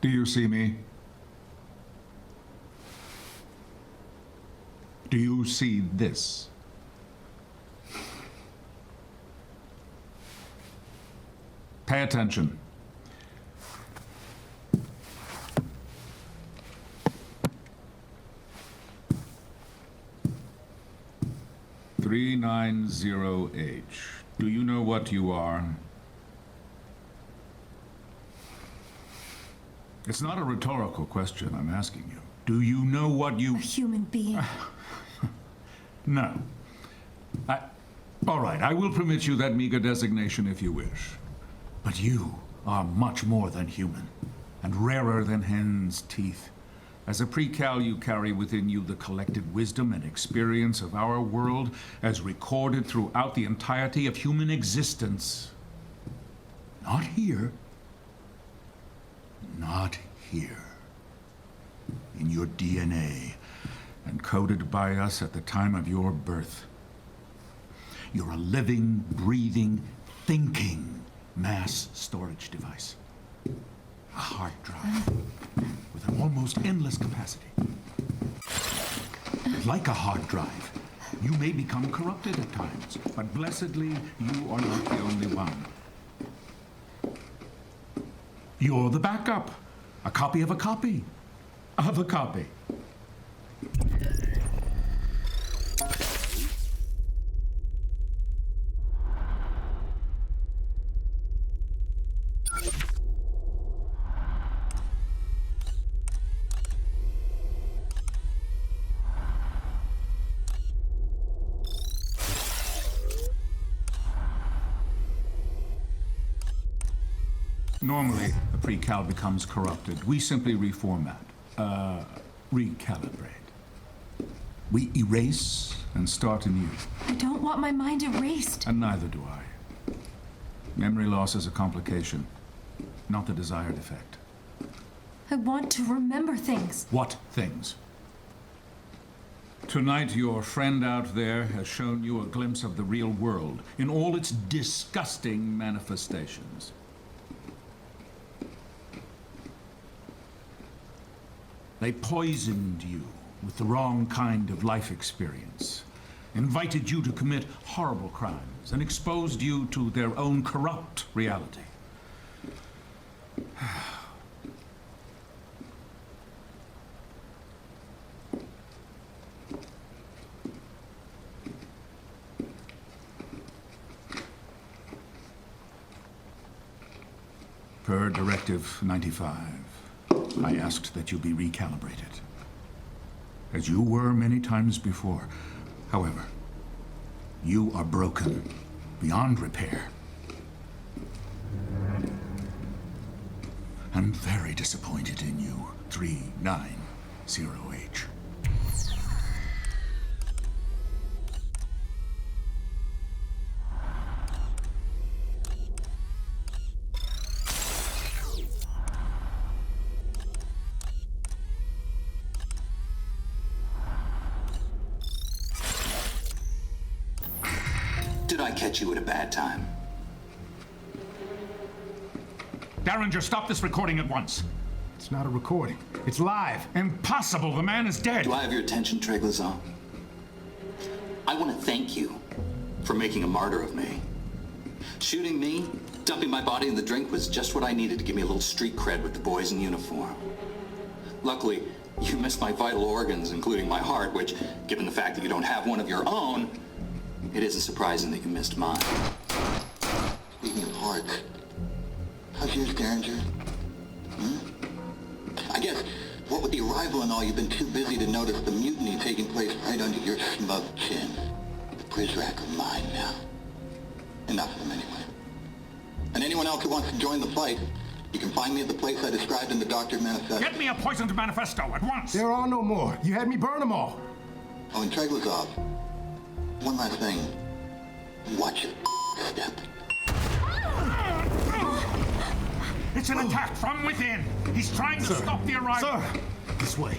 Do you see me? Do you see this? Pay attention. "390H. Do you know what you are?" It's not a rhetorical question I'm asking you. Do you know what you... A human being. No. All right, I will permit you that meager designation if you wish. But you are much more than human, and rarer than hen's teeth. As a pre-cal, you carry within you the collective wisdom and experience of our world as recorded throughout the entirety of human existence. Not here. Not here. In your DNA, encoded by us at the time of your birth. You're a living, breathing, thinking mass storage device. A hard drive with an almost endless capacity. Like a hard drive, you may become corrupted at times, but blessedly, you are not the only one. You're the backup. A copy of a copy of a copy. Normally, a pre-cal becomes corrupted. We simply reformat, recalibrate. We erase and start anew. I don't want my mind erased. And neither do I. Memory loss is a complication, not the desired effect. I want to remember things. What things? Tonight, your friend out there has shown you a glimpse of the real world in all its disgusting manifestations. They poisoned you with the wrong kind of life experience, invited you to commit horrible crimes, and exposed you to their own corrupt reality. Per Directive 95. I asked that you be recalibrated, as you were many times before. However, you are broken beyond repair. I'm very disappointed in you, 390H. Did I catch you at a bad time? Derringer, stop this recording at once. It's not a recording. It's live. Impossible. The man is dead. Do I have your attention, Treglazon? I want to thank you for making a martyr of me. Shooting me, dumping my body in the drink was just what I needed to give me a little street cred with the boys in uniform. Luckily, you missed my vital organs, including my heart, which, given the fact that you don't have one of your own, it isn't surprising that you missed mine. Speaking of hearts, how's yours, Derringer? I guess, what with the arrival and all, you've been too busy to notice the mutiny taking place right under your smug chin. The Prizrak are mine now. Enough of them anyway. And anyone else who wants to join the fight, you can find me at the place I described in the Doctor's Manifesto. Get me a poisoned manifesto at once! There are no more. You had me burn them all. Oh, and Treglazov, one last thing. Watch your step. It's an attack from within. He's trying to stop the arrival. Sir, this way.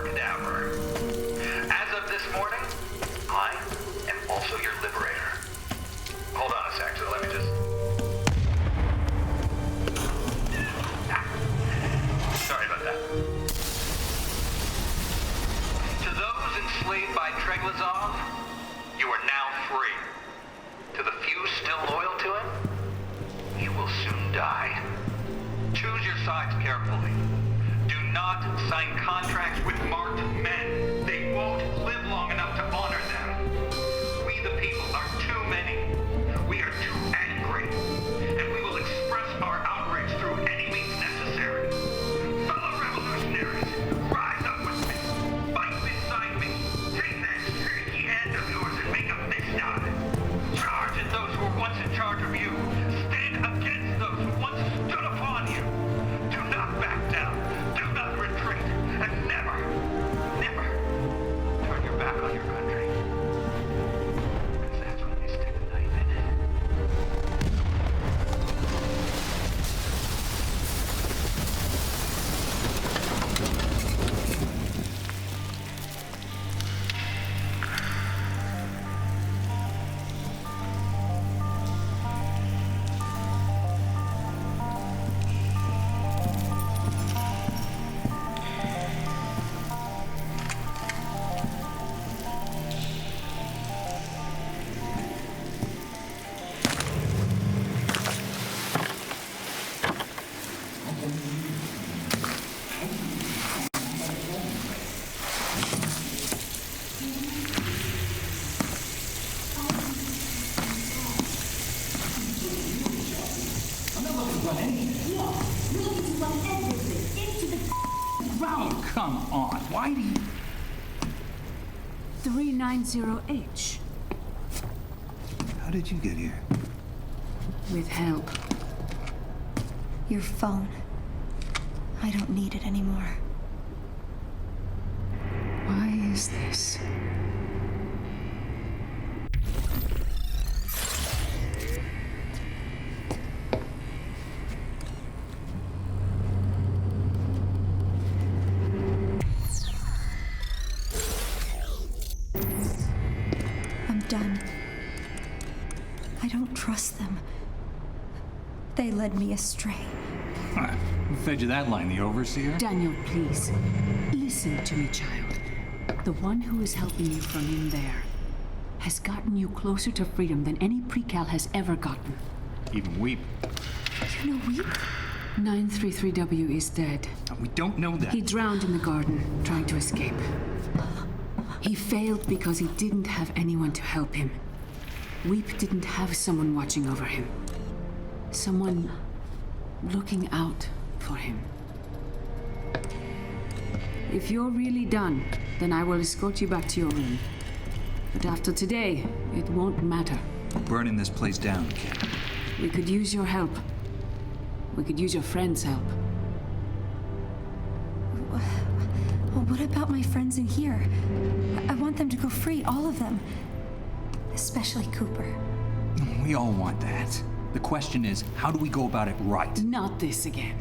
cadaver. As of this morning, I am also your liberator. Hold on a sec, so let me just... Sorry about that. To those enslaved by Treglazov, you are now free. To the few still loyal to him, you will soon die. Choose your sides carefully. Do not sign contracts with marked men. They won't live long enough to honor them. We the people are too many. We are too angry. And we will express our outrage through any means necessary. Fellow revolutionaries, rise up with me. Fight beside me. Take that streaky hand of yours and make a fist out of it. Charge at those who were once in charge of you. Stand against those who once stood upon you. Do not back down. Do not retreat. And never, never turn your back on your country. Because that's when they stick a knife in it. Oh, come on. Why do you... 390H. How did you get here? With help. Your phone. I don't need it anymore. Why is this? I'm done. I don't trust them. They led me astray. Who fed you that line, the overseer? Daniel, please. Listen to me, child. The one who is helping you from in there has gotten you closer to freedom than any pre-cal has ever gotten. Even Weep. You know Weep? 933W is dead. We don't know that. He drowned in the garden, trying to escape. He failed because he didn't have anyone to help him. Weep didn't have someone watching over him. Someone looking out for him. If you're really done, then I will escort you back to your room. But after today, it won't matter. We're burning this place down, kid. We could use your help. We could use your friends' help. Well, what about my friends in here? I want them to go free, all of them. Especially Cooper. We all want that. The question is, how do we go about it right? Not this again.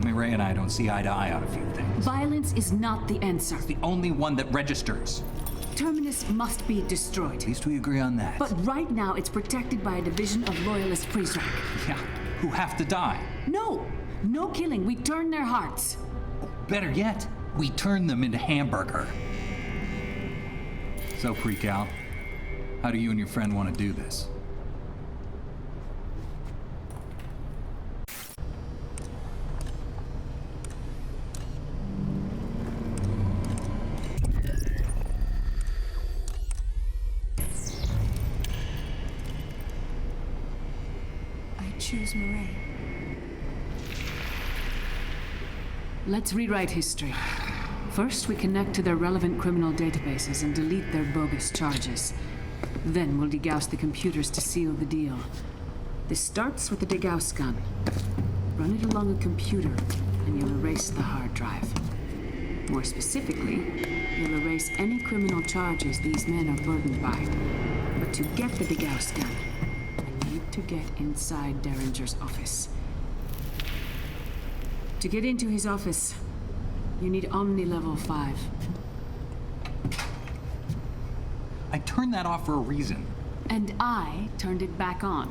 Ray and I don't see eye to eye on a few things. Violence is not the answer. The only one that registers. Terminus must be destroyed. At least we agree on that. But right now, it's protected by a division of loyalist Freeze-Rack. Yeah, who have to die. No! No killing. We turn their hearts. Better yet, we turn them into hamburger. So, Pre-Cal, how do you and your friend want to do this? Choose Murray. Let's rewrite history. First, we connect to their relevant criminal databases and delete their bogus charges. Then we'll degauss the computers to seal the deal. This starts with the degauss gun. Run it along a computer, and you'll erase the hard drive. More specifically, you'll erase any criminal charges these men are burdened by. But to get the degauss gun, to get inside Derringer's office. To get into his office, You need Omni level 5. I turned that off for a reason. And I turned it back on.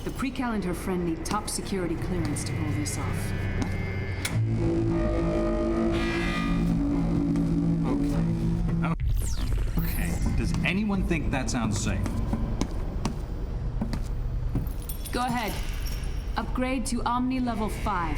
The Precal and her friend need top security clearance to pull this off. Okay. Does anyone think that sounds safe? Go ahead. Upgrade to Omni level 5.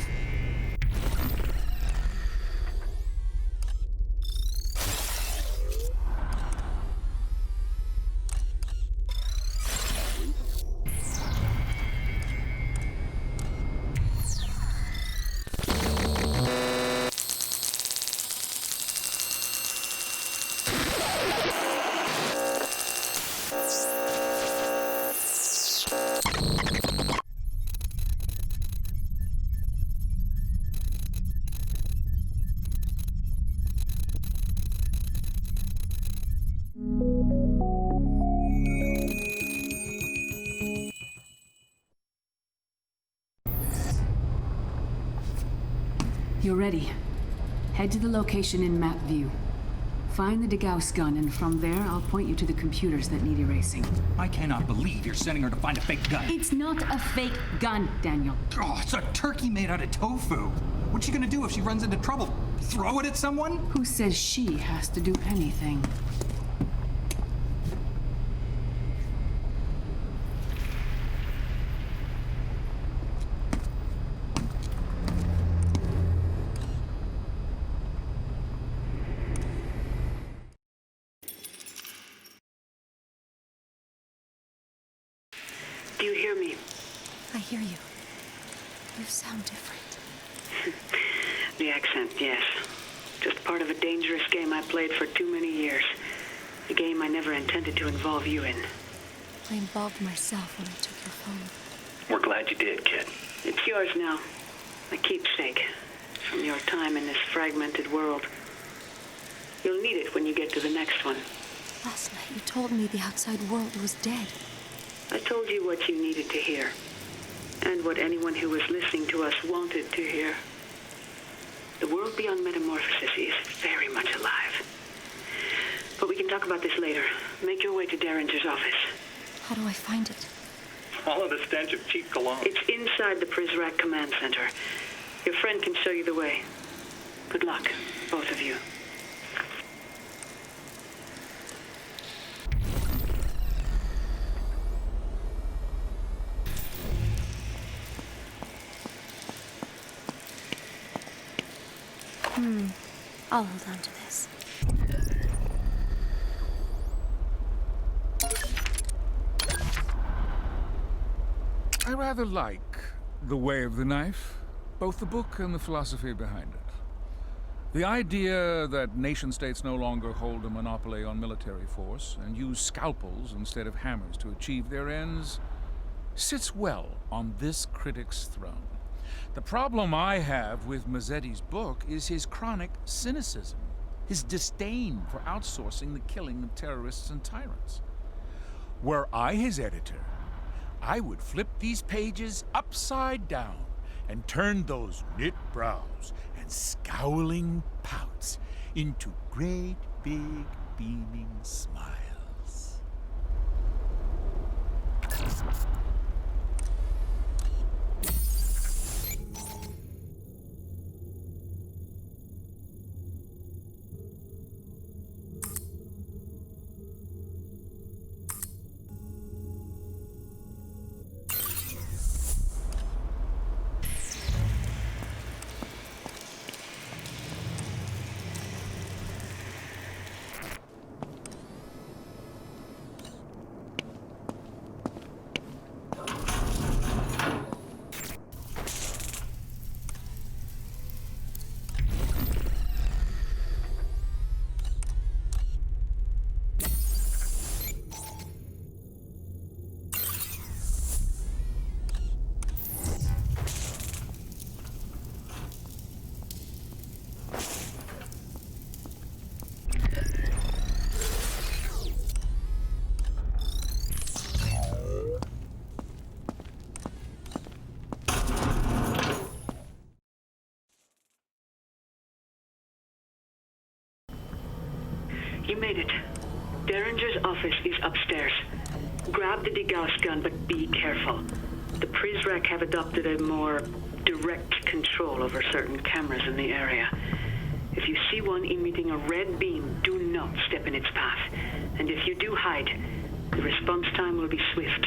You're ready. Head to the location in map view. Find the DeGauss gun, and from there, I'll point you to the computers that need erasing. I cannot believe you're sending her to find a fake gun. It's not a fake gun, Daniel. Oh, it's a turkey made out of tofu. What's she gonna do if she runs into trouble? Throw it at someone? Who says she has to do anything? Do you hear me? I hear you. You sound different. The accent, yes. Just part of a dangerous game I played for too many years. A game I never intended to involve you in. I involved myself when I took your phone. We're glad you did, kid. It's yours now. A keepsake from your time in this fragmented world. You'll need it when you get to the next one. Last night you told me the outside world was dead. I told you what you needed to hear. And what anyone who was listening to us wanted to hear. The world beyond metamorphosis is very much alive. But we can talk about this later. Make your way to Derringer's office. How do I find it? All of the stench of cheap cologne. It's inside the Prizrak Command Center. Your friend can show you the way. Good luck, both of you. I'll hold on to this. I rather like The Way of the Knife, both the book and the philosophy behind it. The idea that nation-states no longer hold a monopoly on military force and use scalpels instead of hammers to achieve their ends sits well on this critic's throne. The problem I have with Mazzetti's book is his chronic cynicism, his disdain for outsourcing the killing of terrorists and tyrants. Were I his editor, I would flip these pages upside down and turn those knit brows and scowling pouts into great big beaming smiles. You made it. Derringer's office is upstairs. Grab the degauss gun, but be careful. The Prizrak have adopted a more direct control over certain cameras in the area. If you see one emitting a red beam, do not step in its path. And if you do hide, the response time will be swift.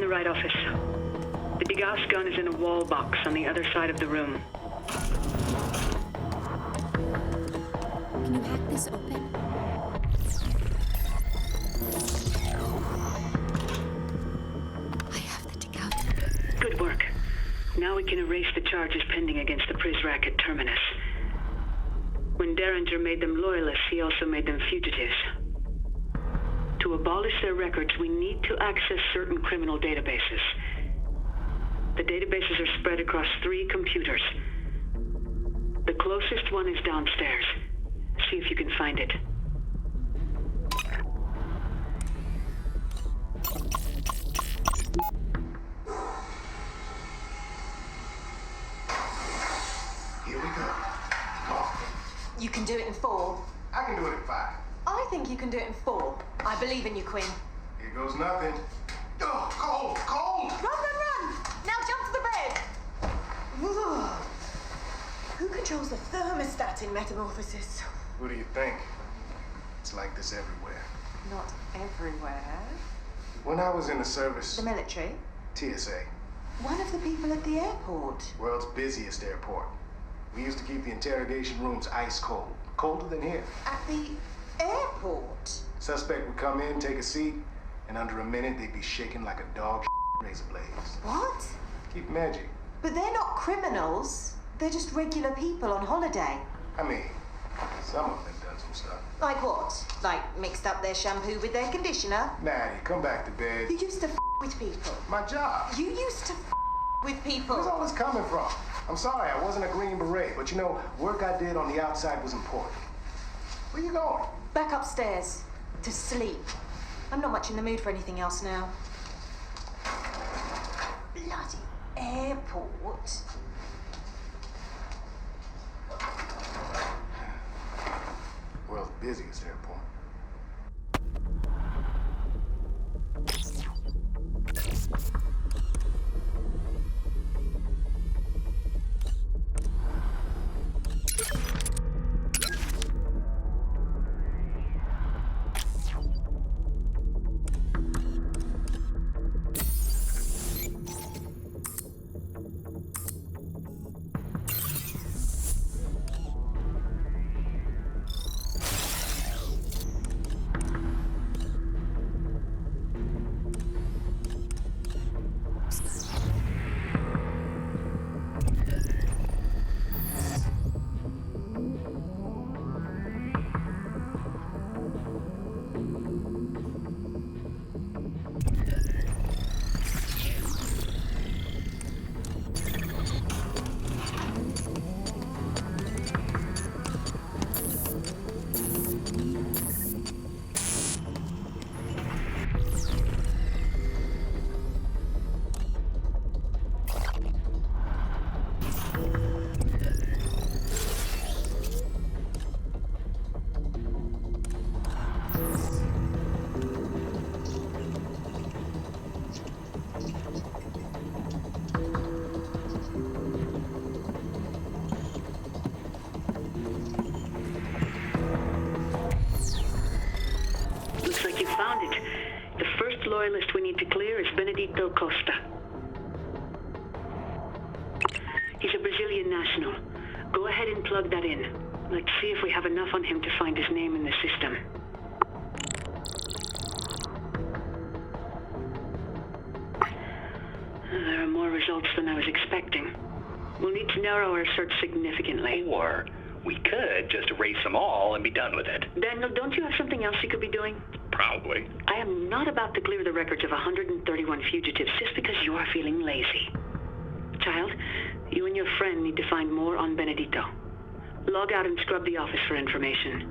Right office. The degauss gun is in a wall box on the other side of the room. Can you hack this open? I have the degauss. Good work. Now we can erase the charges pending against the Prizrak at Terminus. When Derringer made them loyalists, he also made them fugitives. To abolish their records, we need to access certain criminal databases. The databases are spread across 3 computers. The closest one is downstairs. See if you can find it. Here we go. You can do it in 4. I can do it in 5. I think you can do it in 4. I believe in you, Quinn. Here goes nothing. Oh, cold, cold! Run! Now jump to the bed! Ugh. Who controls the thermostat in Metamorphosis? Who do you think? It's like this everywhere. Not everywhere. When I was in the service... The military? TSA. One of the people at the airport. World's busiest airport. We used to keep the interrogation rooms ice cold. Colder than here. At the airport? Suspect would come in, take a seat, and under a minute they'd be shaking like a dog razor blades. What? Keep magic. But they're not criminals. They're just regular people on holiday. I mean, some of them done some stuff. Like what? Like mixed up their shampoo with their conditioner? Natty, come back to bed. You used to with people. My job. You used to with people. Where's all this coming from? I'm sorry, I wasn't a Green Beret, but you know, work I did on the outside was important. Where you going? Back upstairs. To sleep. I'm not much in the mood for anything else now. Bloody airport. World's busiest airport. Loyalist we need to clear is Benedito Costa. He's a Brazilian national. Go ahead and plug that in. Let's see if we have enough on him to find his name in the system. There are more results than I was expecting. We'll need to narrow our search significantly. Or we could just erase them all and be done with it. Daniel, don't you have something else you could be doing? Probably. I am not about to clear the records of 131 fugitives just because you are feeling lazy. Child, you and your friend need to find more on Benedito. Log out and scrub the office for information.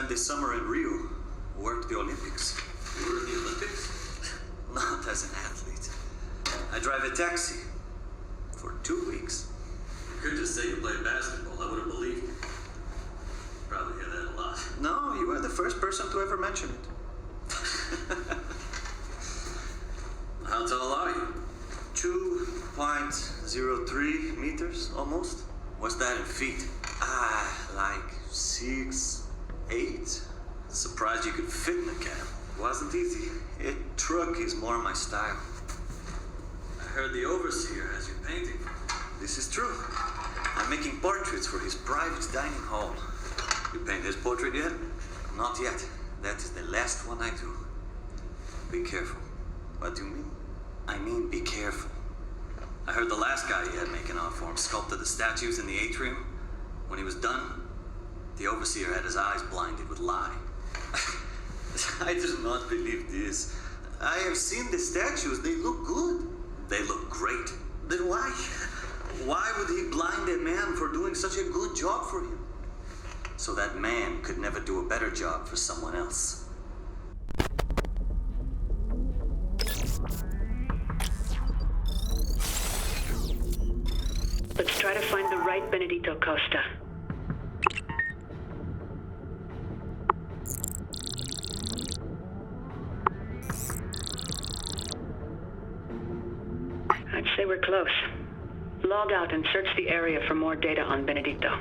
This summer in Rio, worked the Olympics. You were in the Olympics? Not as an athlete. I drive a taxi for 2 weeks. You could just say you played basketball. I would have believed you. Probably hear that a lot. No, you are the first person to ever mention it. How tall are you? 2.03 meters, almost. What's that in feet? Like 6'8". Surprised you could fit in the cab. Wasn't easy. A truck is more my style. I heard the overseer has you painting. This is true. I'm making portraits for his private dining hall. You paint his portrait yet? Not yet. That is the last one I do. Be careful. What do you mean? I mean, be careful. I heard the last guy he had making art for him sculpted the statues in the atrium. When he was done, the overseer had his eyes blinded with lye. I do not believe this. I have seen the statues. They look good. They look great. Then why? Why would he blind a man for doing such a good job for him? so that man could never do a better job for someone else. Let's try to find the right Benedito Costa. I'd say we're close. Log out and search the area for more data on Benedito.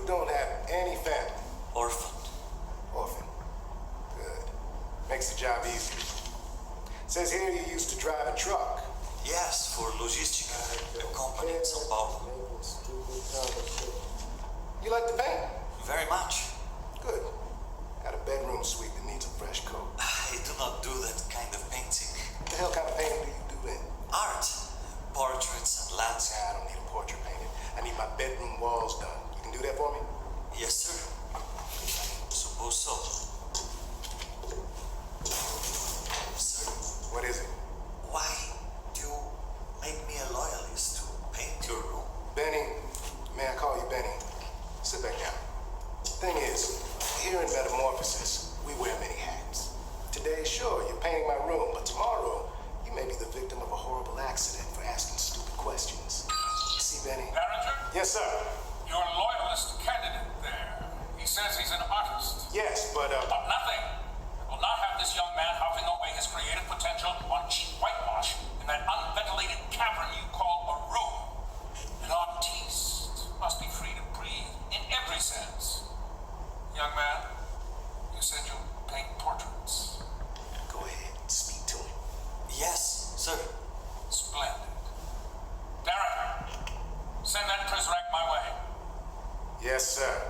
Don't have any family. Orphaned. Orphan. Good. Makes the job easier. Says here you used to drive a truck. Yes, for Logistica, a company in São Paulo. You like to paint? Very much. Good. Got a bedroom suite that needs a fresh coat. I do not do that kind of painting. What the hell kind of painting do you do then? Art. Portraits and landscapes. I don't need a portrait painted. I need my bedroom walls done. You can do that for me? Yes, sir. Suppose so. Sir? What is it? Why do you make me a loyalist to paint your room? Benny. May I call you Benny? Sit back down. Thing is, here in Metamorphosis, we wear many hats. Today, sure, you're painting my room, but tomorrow, you may be the victim of a horrible accident for asking stupid questions. You see, Benny? Derringer? Yes, sir. Your loyalist candidate there. He says he's an artist. Yes, but nothing. I will not have this young man housing away his creative potential on cheap whitewash in that unventilated cavern you call a room. An artiste must be free to breathe in every sense. Young man, you said you paint portraits. Go ahead, speak to him. Yes, sir. Splendid. Darren, send that Prizrak my way. Yes, sir.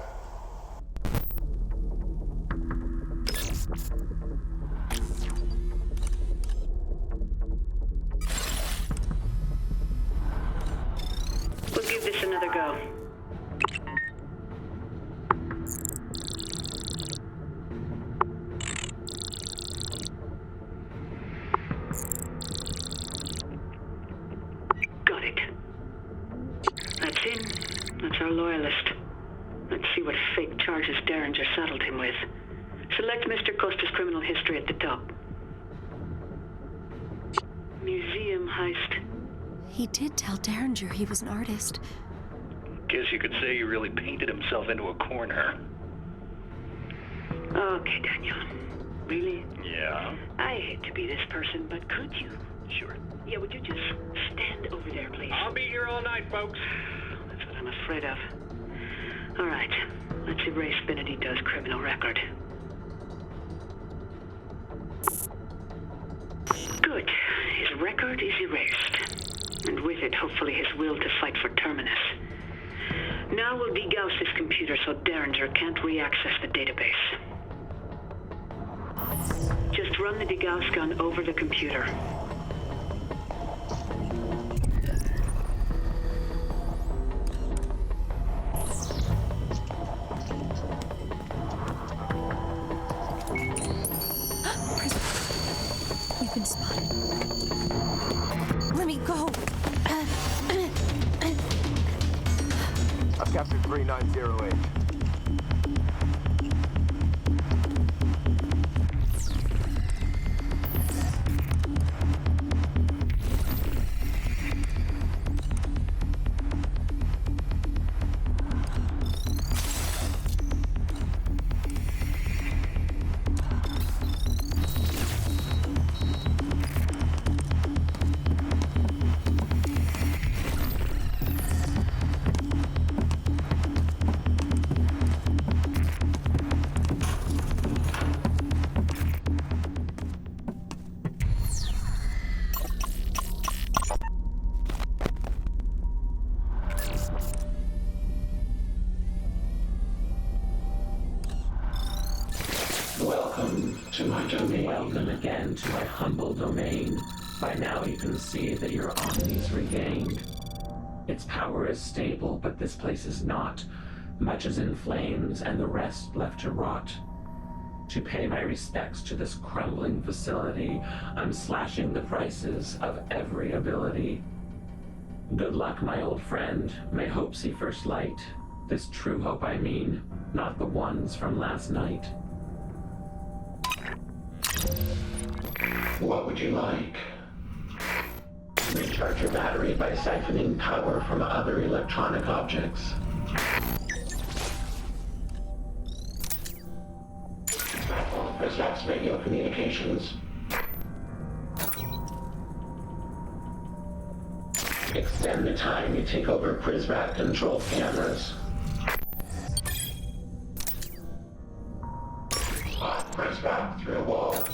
We'll give this another go. Got it. That's him. That's our loyalist. Let's see what fake charges Derringer saddled him with. Select Mr. Costa's criminal history at the top. Museum heist. He did tell Derringer he was an artist. Guess you could say he really painted himself into a corner. Okay, Daniel. Really? Yeah. I hate to be this person, but could you? Sure. Yeah, would you just stand over there, please? I'll be here all night, folks. That's what I'm afraid of. All right, let's erase Benedito's criminal record. Good. His record is erased. And with it, hopefully, his will to fight for Terminus. Now we'll degauss his computer so Derringer can't re-access the database. Just run the degauss gun over the computer. We've been spotted. Let me go. I've captured 3908. Welcome to my domain. Welcome again to my humble domain. By now you can see that your omni's regained. Its power is stable, but this place is not. Much is in flames, and the rest left to rot. To pay my respects to this crumbling facility, I'm slashing the prices of every ability. Good luck, my old friend. May hope see first light. This true hope, I mean, not the ones from last night. What would you like? Recharge your battery by siphoning power from other electronic objects. Press radio communications. Extend the time you take over Prizrat control cameras. Prizrat through walls.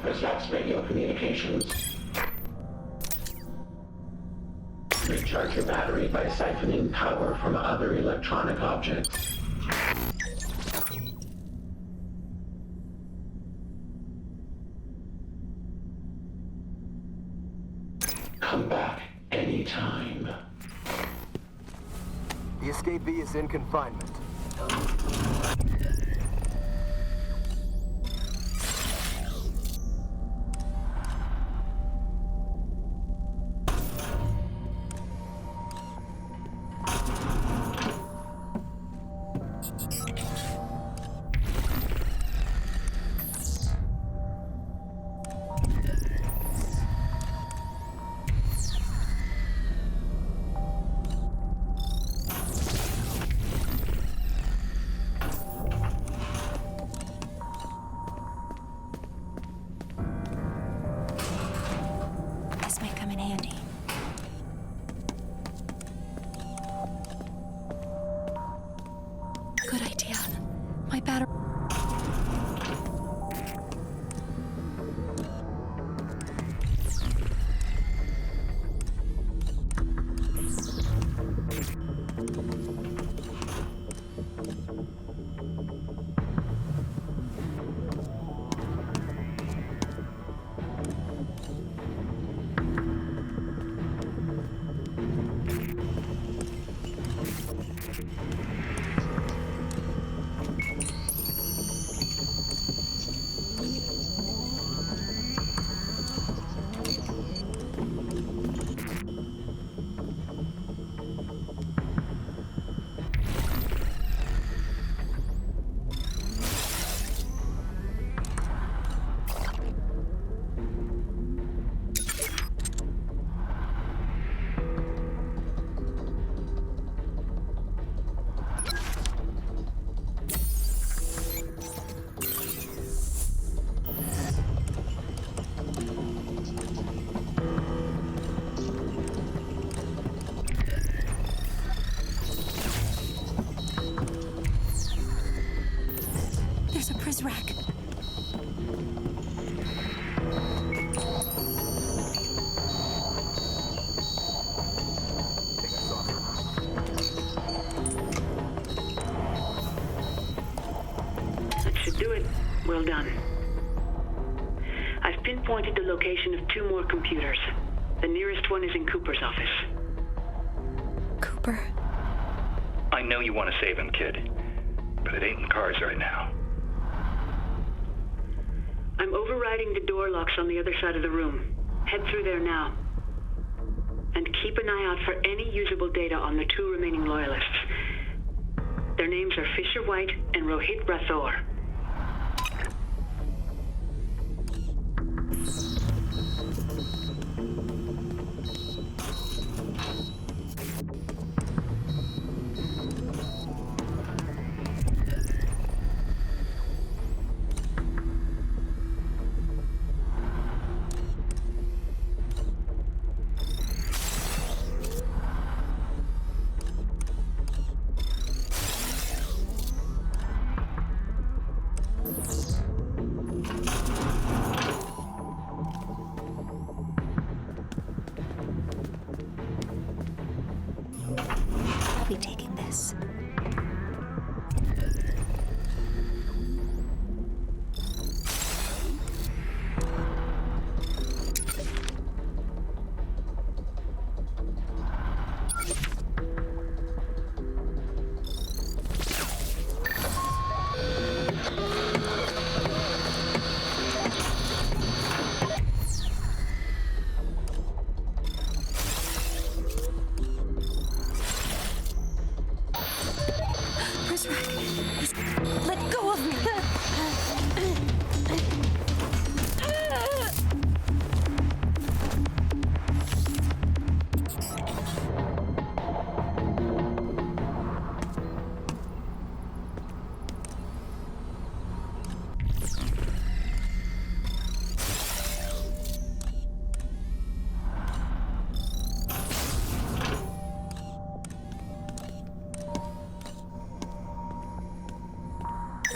Prizrat's radio communications. Recharge your battery by siphoning power from other electronic objects. Come back anytime. The escapee is in confinement. Rack. That should do it. Well done. I've pinpointed the location of 2 more computers. The nearest one is in Cooper's office. Cooper. I know you want to save him, kid, but it ain't in the cards right now. I'm overriding the door locks on the other side of the room. Head through there now. And keep an eye out for any usable data on the 2 remaining loyalists. Their names are Fisher White and Rohit Rathore. Be taking this.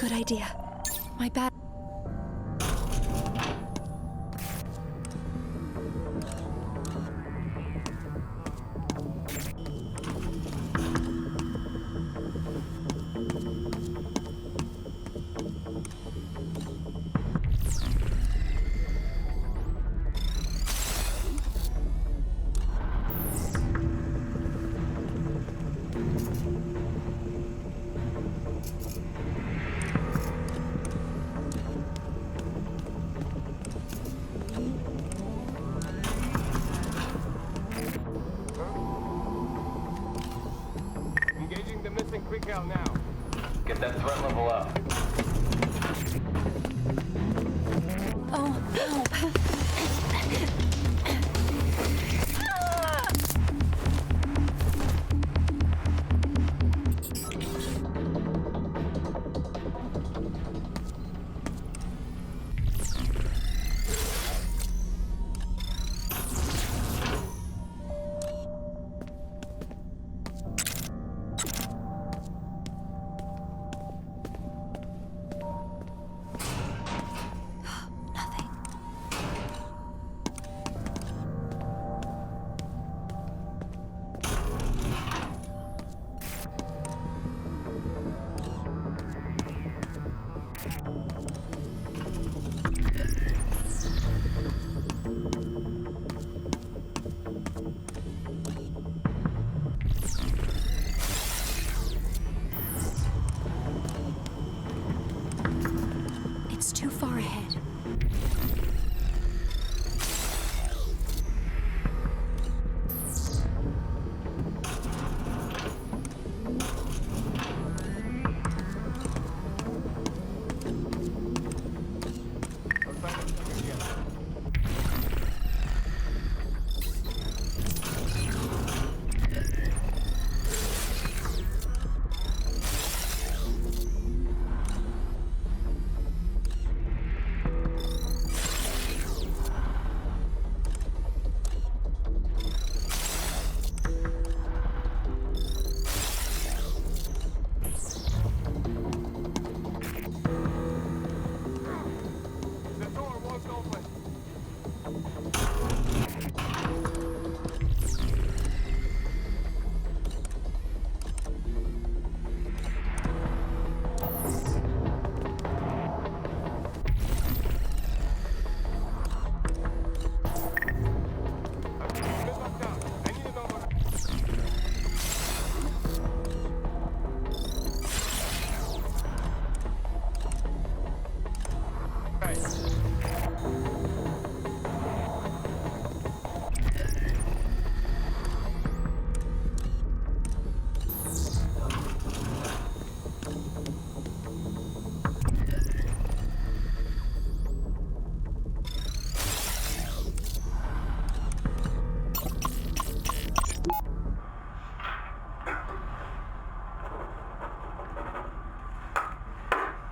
good idea. My bad. Engaging the missing Quick-Al now. Get that threat level up. Oh, help. It's too far ahead.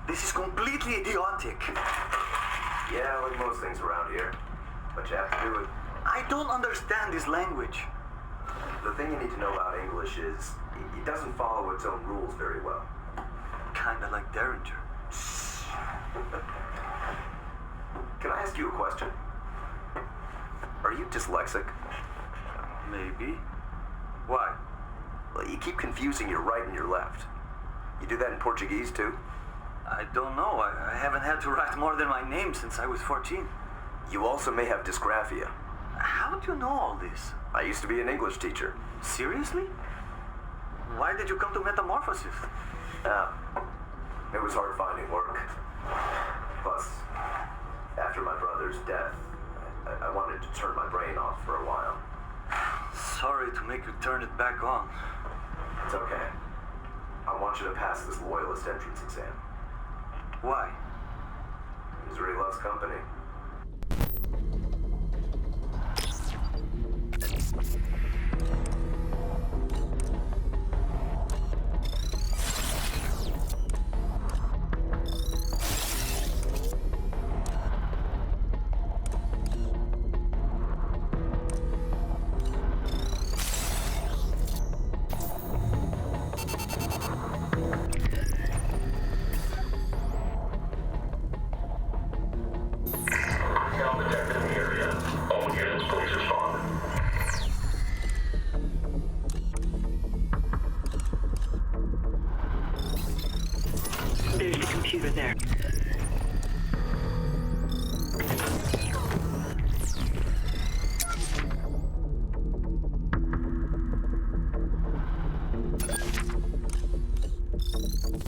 This is completely idiotic. Yeah, like most things around here. But you have to do it. I don't understand this language. The thing you need to know about English is it doesn't follow its own rules very well. Kinda like Derringer. Can I ask you a question? Are you dyslexic? Maybe. Why? Well, you keep confusing your right and your left. You do that in Portuguese too? I don't know. I haven't had to write more than my name since I was 14. You also may have dysgraphia. How do you know all this? I used to be an English teacher. Seriously? Why did you come to Metamorphosis? It was hard finding work. Plus, after my brother's death, I wanted to turn my brain off for a while. Sorry to make you turn it back on. It's okay. I want you to pass this loyalist entrance exam. Why? Misery loves company. computer there.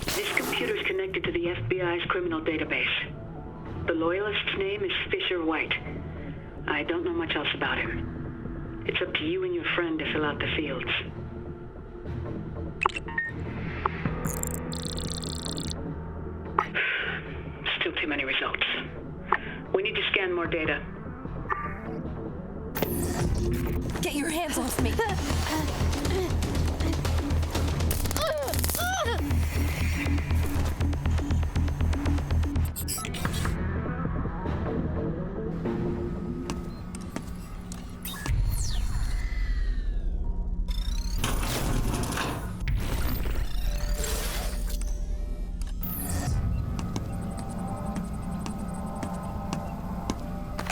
This computer's connected to the FBI's criminal database. The loyalist's name is Fisher White. I don't know much else about him. It's up to you and your friend to fill out the fields. Still too many results. We need to scan more data. Get your hands off me!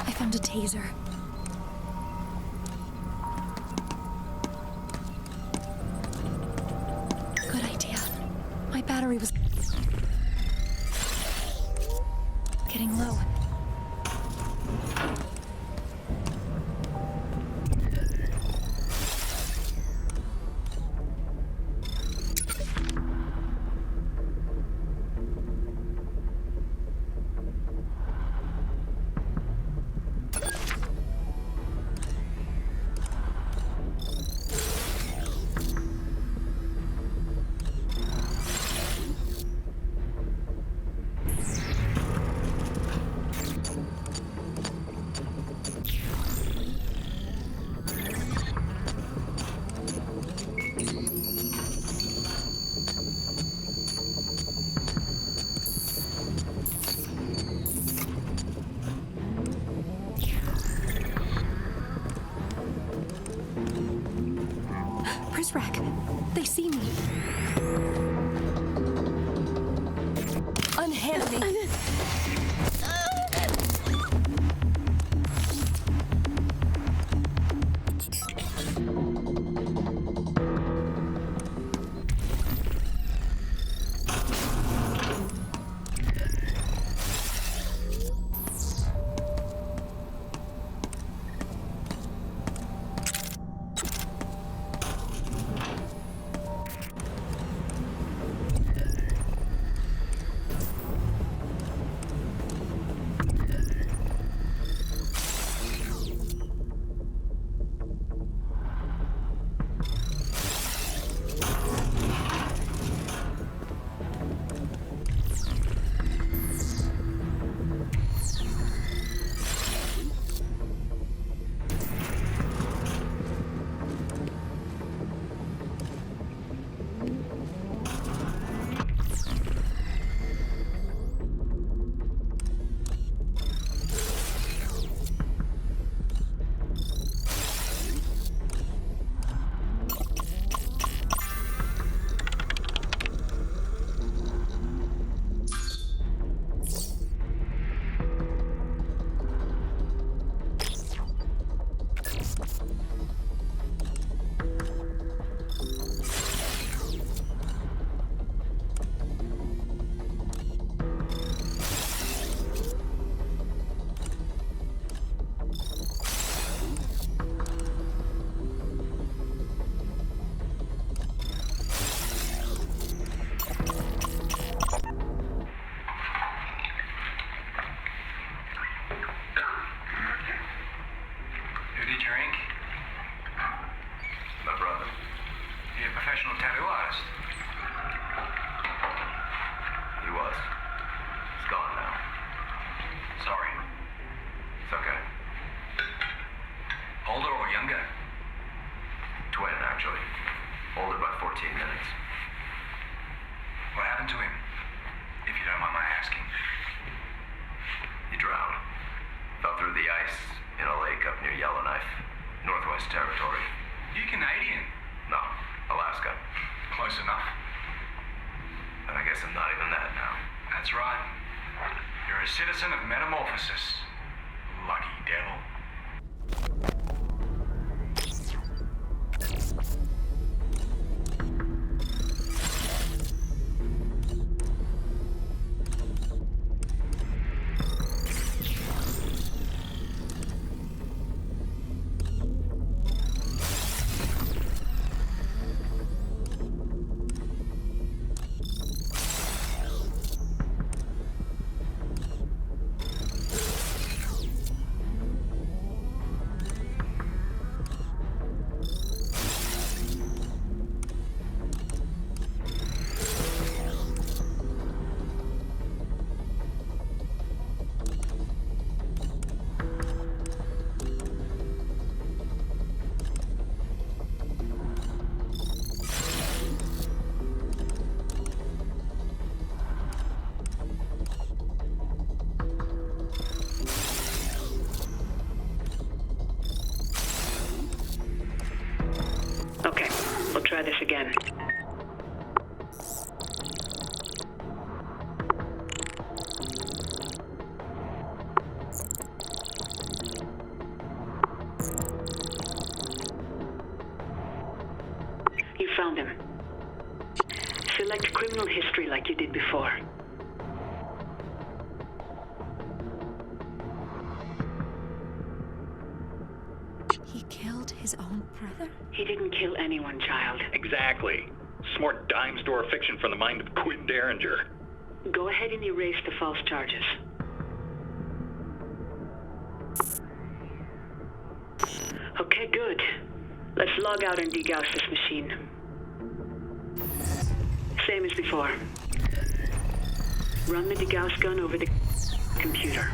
I found a taser. Good idea. My battery was getting low. Rack. They see me. Unhand me. Citizen of Metamorphosis. Lucky devil. try this again. You found him. Select criminal history like you did before. He killed his own brother? He didn't kill anyone, child. Exactly. Smart dime store fiction from the mind of Quinn Derringer. Go ahead and erase the false charges. Okay, good. Let's log out and degauss this machine. Same as before. Run the degauss gun over the computer.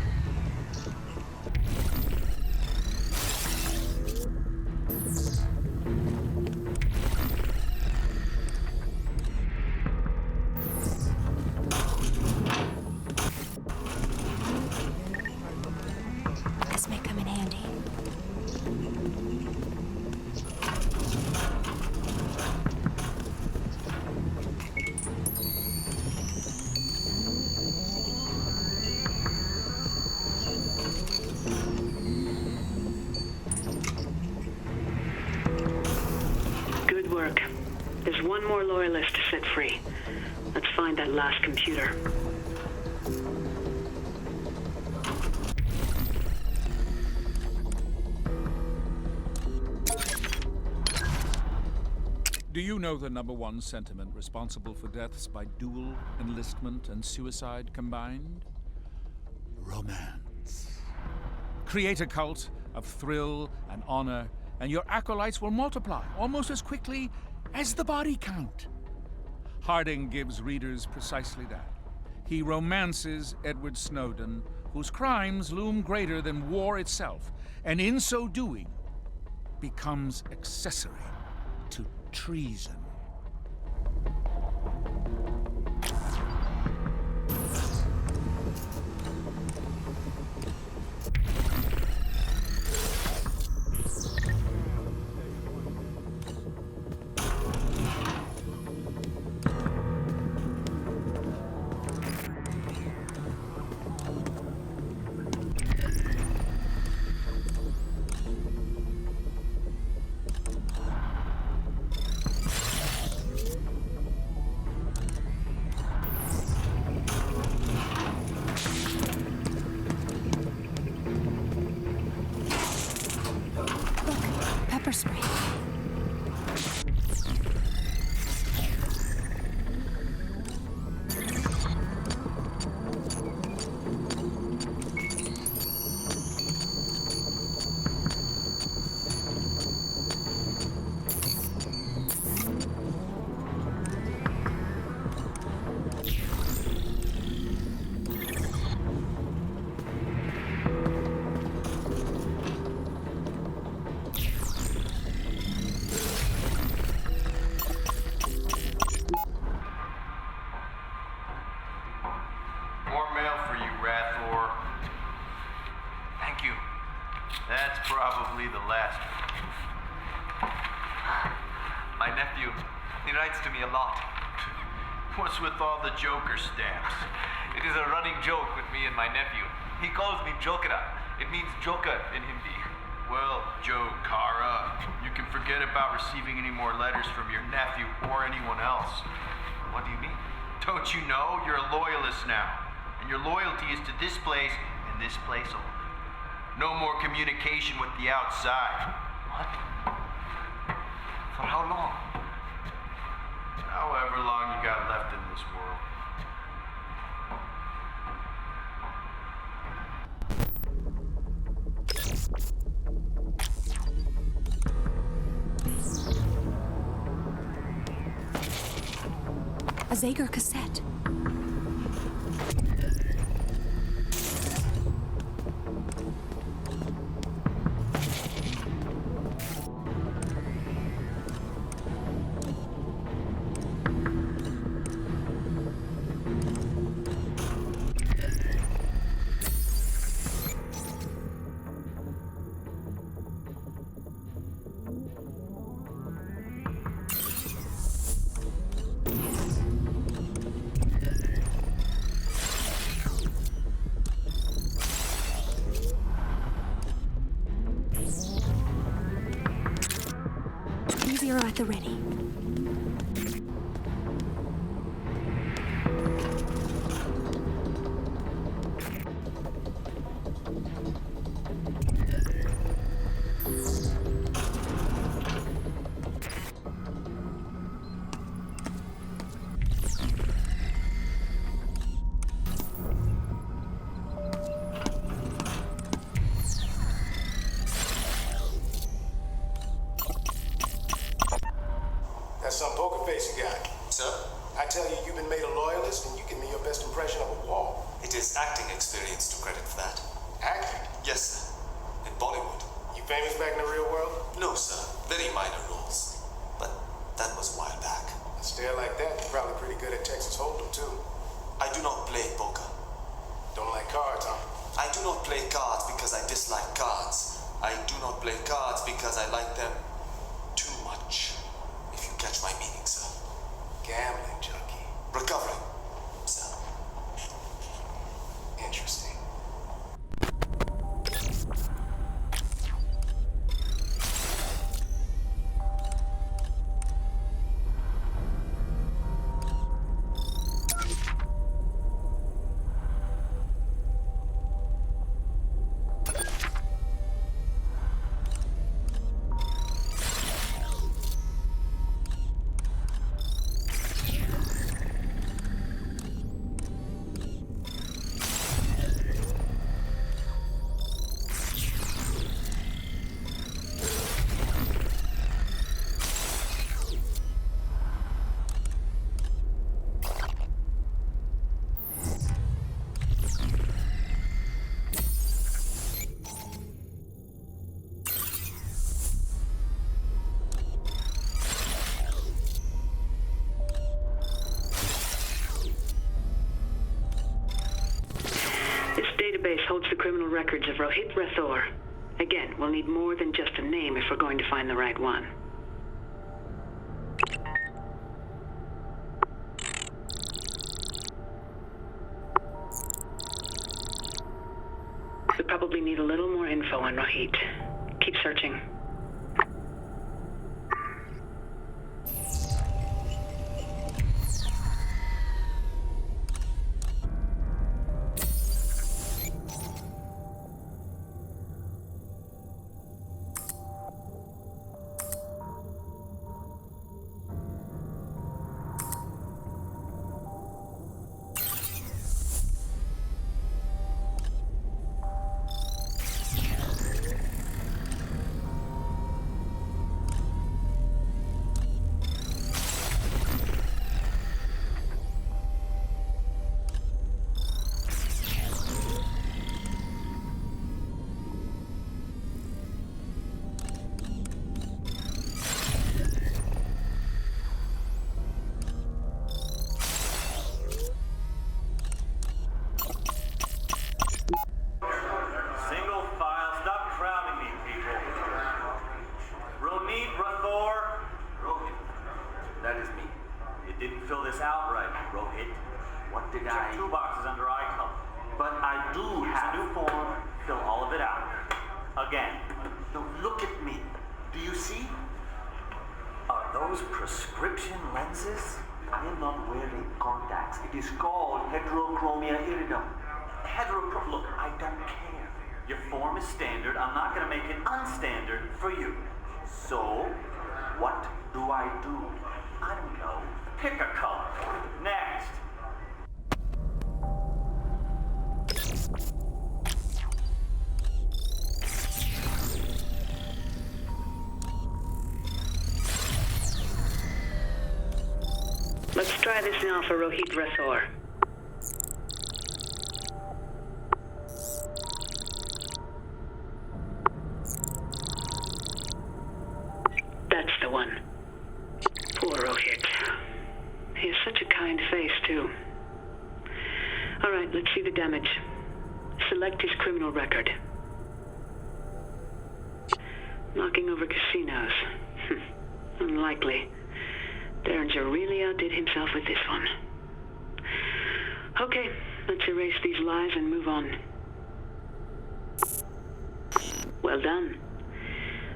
This may come in handy. Good work. There's one more loyalist to set free. Let's find that last computer. Do you know the #1 sentiment responsible for deaths by dual enlistment and suicide combined? Romance. Create a cult of thrill and honor, and your acolytes will multiply almost as quickly as the body count. Harding gives readers precisely that. He romances Edward Snowden, whose crimes loom greater than war itself, and in so doing, becomes accessory to treason. Pepper spray. More mail for you, Rathor. Thank you. That's probably the last one. My nephew, he writes to me a lot. What's with all the Joker stamps? It is a running joke with me and my nephew. He calls me Jokera. It means Joker in Hindi. Well, Joe Kara, you can forget about receiving any more letters from your nephew or anyone else. What do you mean? Don't you know? You're a loyalist now. And your loyalty is to this place and this place only. No more communication with the outside. What? For how long? However long you got left in this world. A Zager cassette. the ready. That's some poker face you got. Sir, I tell you, you've been made a loyalist, and you give me your best impression of a wall. it is acting experience to credit for that. Acting? Yes, sir. In Bollywood. You famous back in the real world? No, sir. Very minor roles. But that was a while back. A stare like that, you're probably pretty good at Texas Hold'em, too. I do not play poker. Don't like cards, huh? I do not play cards because I dislike cards. I do not play cards because I like them too much. If you catch my meaning, sir. Gambling junkie. Recovering, sir. Interesting. Database holds the criminal records of Rohit Rathore. Again, we'll need more than just a name if we're going to find the right one. We probably need a little more info on Rohit. Keep searching. Let's try this now for Rohit Rathore. That's the one. Poor Rohit. He has such a kind face, too. All right, let's see the damage. Select his criminal record. Knocking over casinos. Unlikely. Derringer really outdid himself with this one. Okay, let's erase these lies and move on. Well done.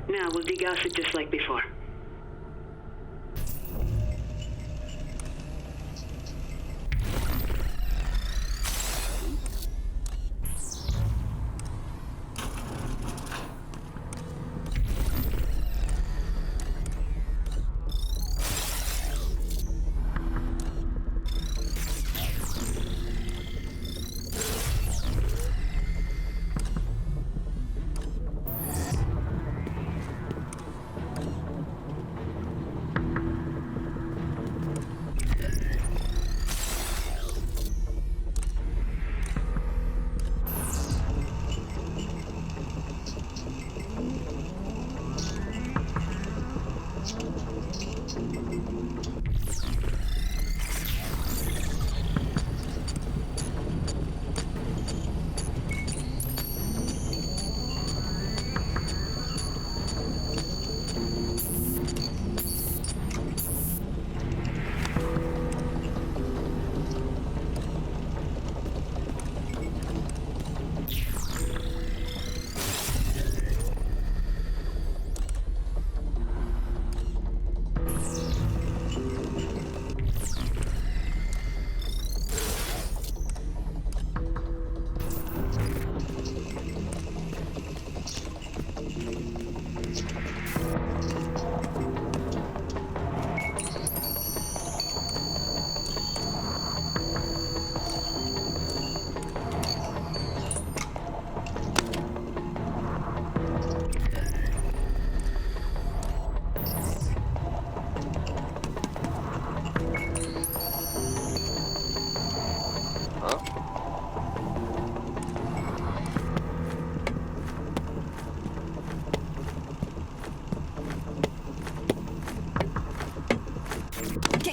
Now we'll degauss it just like before.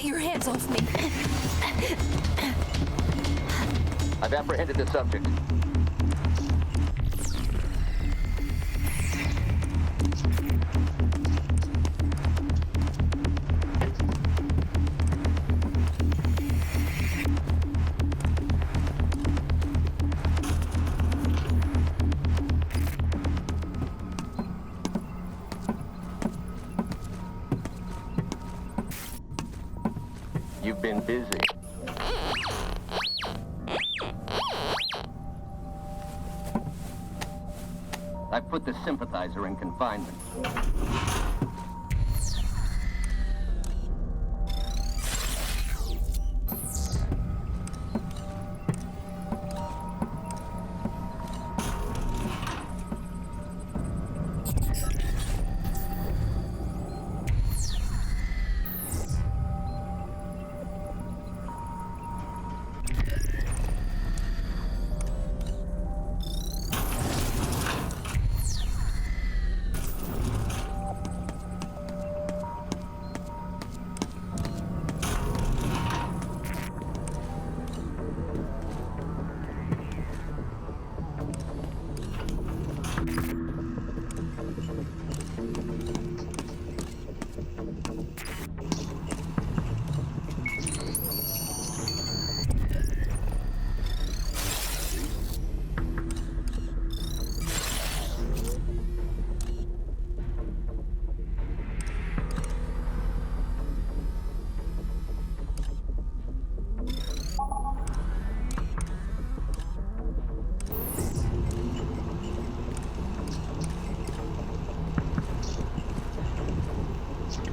Get your hands off me. I've apprehended the subject. You've been busy. I put the sympathizer in confinement.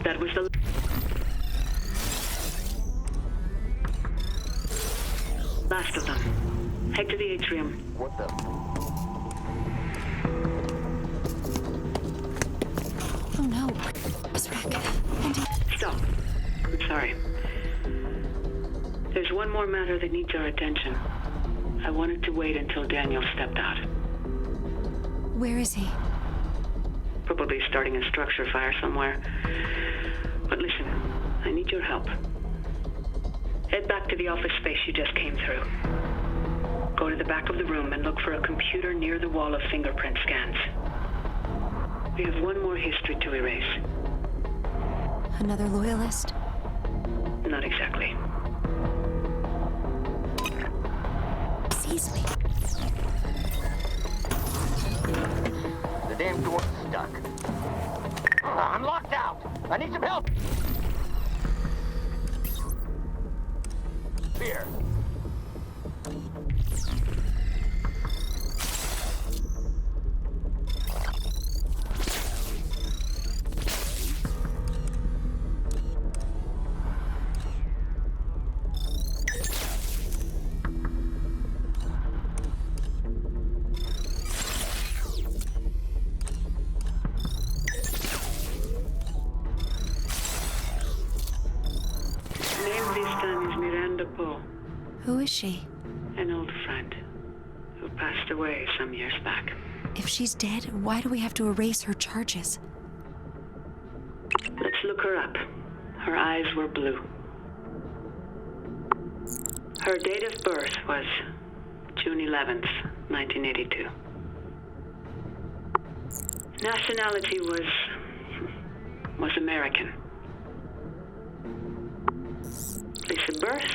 That was the last of them. Head to the atrium. What the? Oh no. Azrak. Stop. I'm sorry. There's one more matter that needs our attention. I wanted to wait until Daniel stepped out. Where is he? Probably starting a structure fire somewhere. But listen, I need your help. Head back to the office space you just came through. Go to the back of the room and look for a computer near the wall of fingerprint scans. We have one more history to erase. Another loyalist? Not exactly. Seize me. The damn door's stuck. I'm locked out. I need some help. Here. Who is she? An old friend who passed away some years back. If she's dead, why do we have to erase her charges? Let's look her up. Her eyes were blue. Her date of birth was June 11th, 1982. Nationality was American. Place of birth,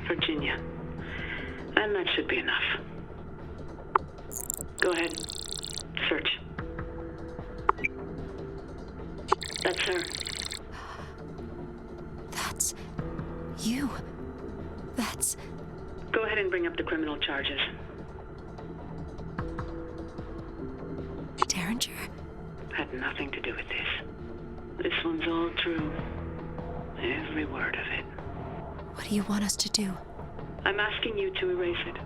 Virginia. And that should be enough. Go ahead. Search. That's her. That's you. That's... Go ahead and bring up the criminal charges. Derringer? Had nothing to do with this. This one's all true. Every word of it. What do you want us to do? I'm asking you to erase it.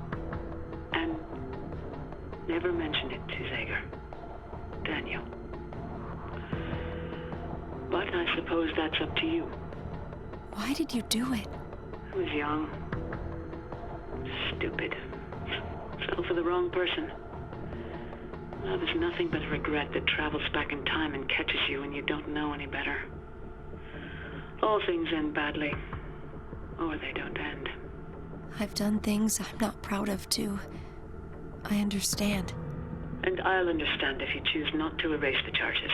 And never mention it to Zager. Daniel. But I suppose that's up to you. Why did you do it? I was young. Stupid. Fell for the wrong person. Love is nothing but regret that travels back in time and catches you when you don't know any better. All things end badly. Or they don't end. I've done things I'm not proud of, too. I understand. And I'll understand if you choose not to erase the charges.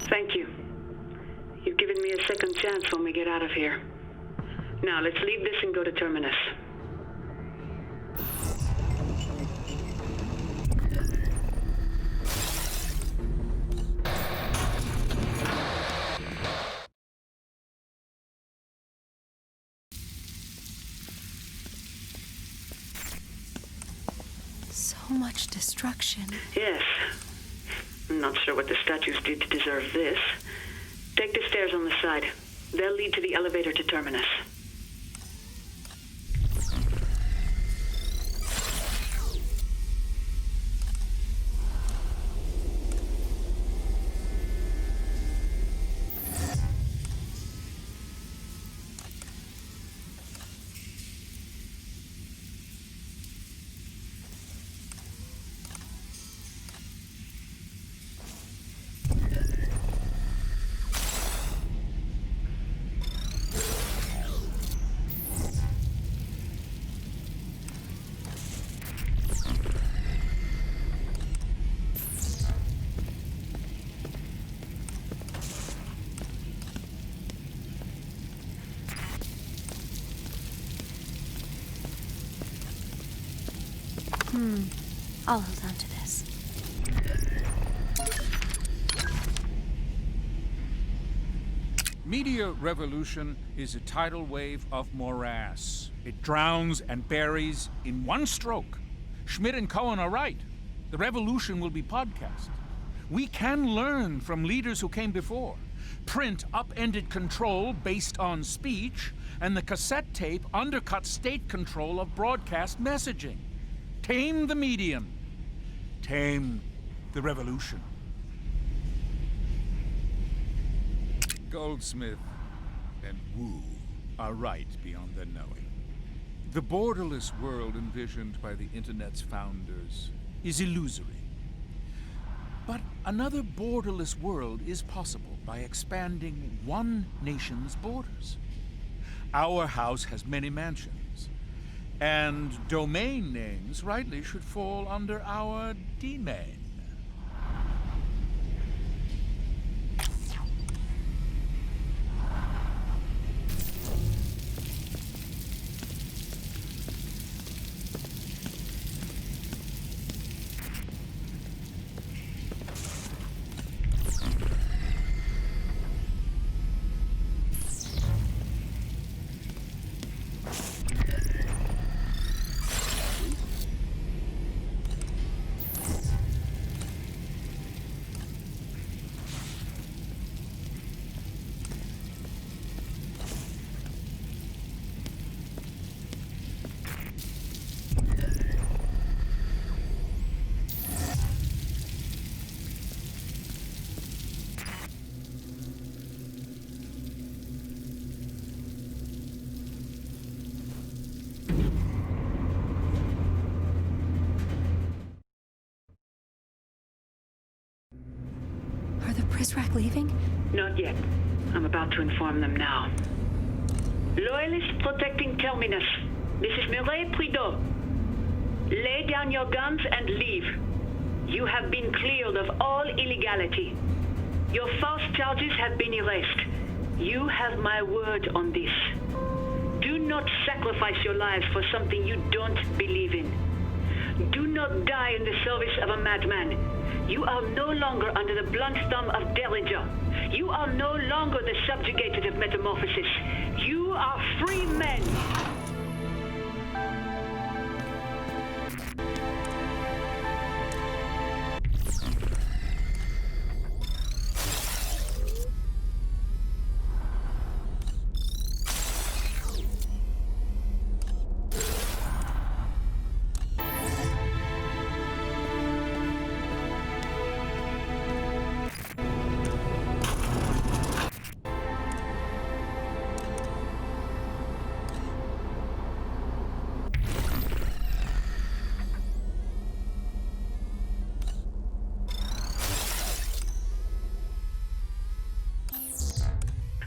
Thank you. You've given me a second chance when we get out of here. Now, let's leave this and go to Terminus. So much destruction. Yes. I'm not sure what the statues did to deserve this. Take the stairs on the side. They'll lead to the elevator to Terminus. I'll hold on to this. Media revolution is a tidal wave of morass. It drowns and buries in one stroke. Schmidt and Cohen are right. The revolution will be podcast. We can learn from leaders who came before. Print upended control based on speech, and the cassette tape undercut state control of broadcast messaging. Tame the medium. Tame the revolution. Goldsmith and Wu are right beyond their knowing. The borderless world envisioned by the Internet's founders is illusory. But another borderless world is possible by expanding one nation's borders. Our house has many mansions, and domain names rightly should fall under our domain. Are the Prisrac leaving? Not yet. I'm about to inform them now. Loyalists protecting Terminus. This is Mireille Prideaux. Lay down your guns and leave. You have been cleared of all illegality. Your false charges have been erased. You have my word on this. Do not sacrifice your lives for something you don't believe in. Do not die in the service of a madman. You are no longer under the blunt thumb of Derringer. You are no longer the subjugated of Metamorphosis. You are free men.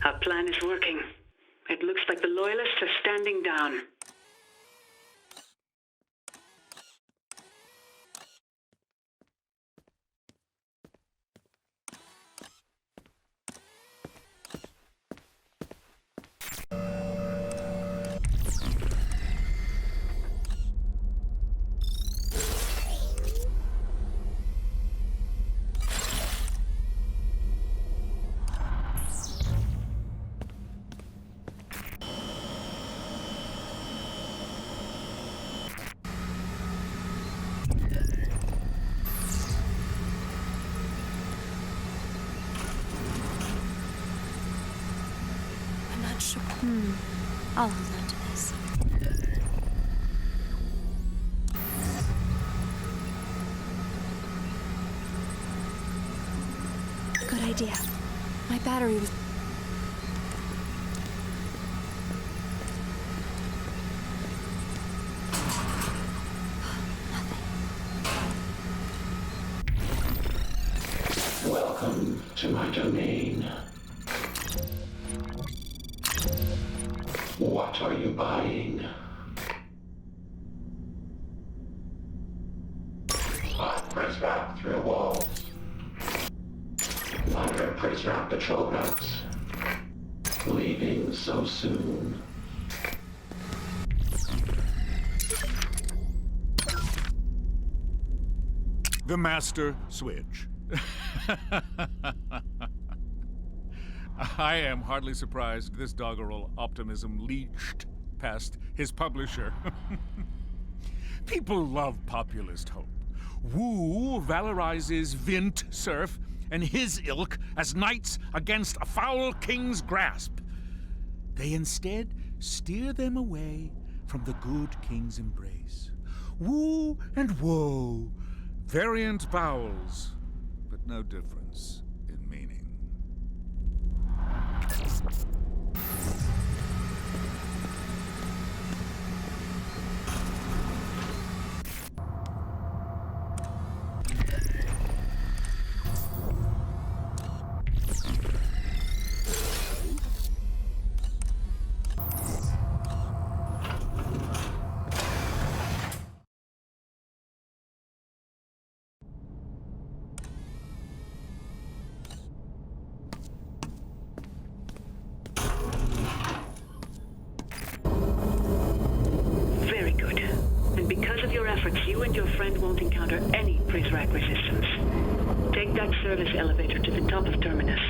Our plan is working. It looks like the Loyalists are standing down. I'll hold on to this. Good idea. My battery was... Welcome to my domain. What are you buying? Press back through walls. Minor prisoner patrol routes. Leaving so soon. The master switch. I am hardly surprised this doggerel optimism leached past his publisher. People love populist hope. Wu valorizes Vint Cerf and his ilk as knights against a foul king's grasp. They instead steer them away from the good king's embrace. Wu and woe, variant vowels, but no difference in meaning. Very good. And because of your efforts, you and your friend won't encounter any Prizrak resistance. Take that service elevator to the top of Terminus.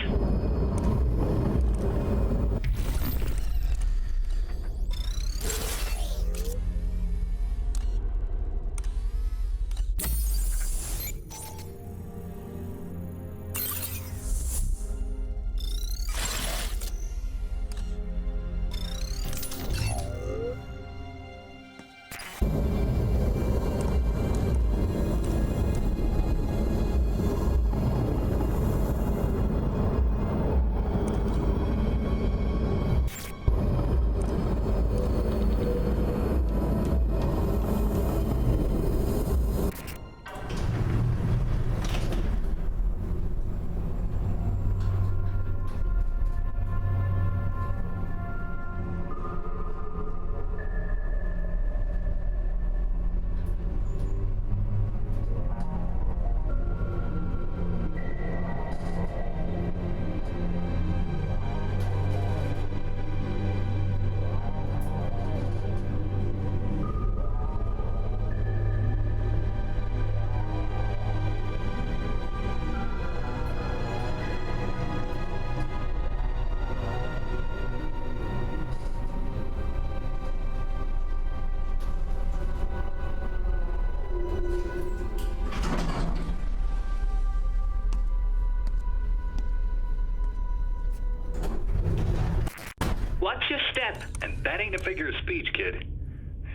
Watch your step. And that ain't a figure of speech, kid.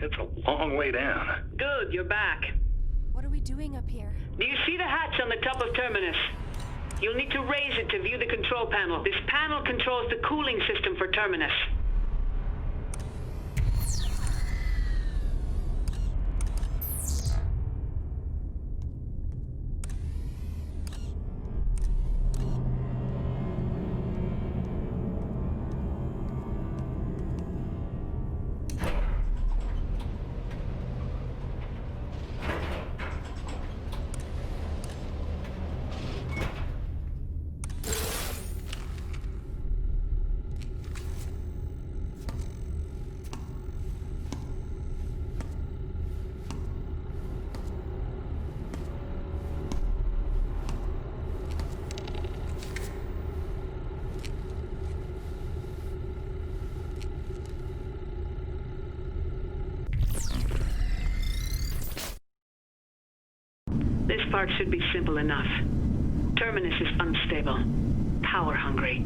It's a long way down. Good, you're back. What are we doing up here? Do you see the hatch on the top of Terminus? You'll need to raise it to view the control panel. This panel controls the cooling system for Terminus. spark should be simple enough. Terminus is unstable, power-hungry,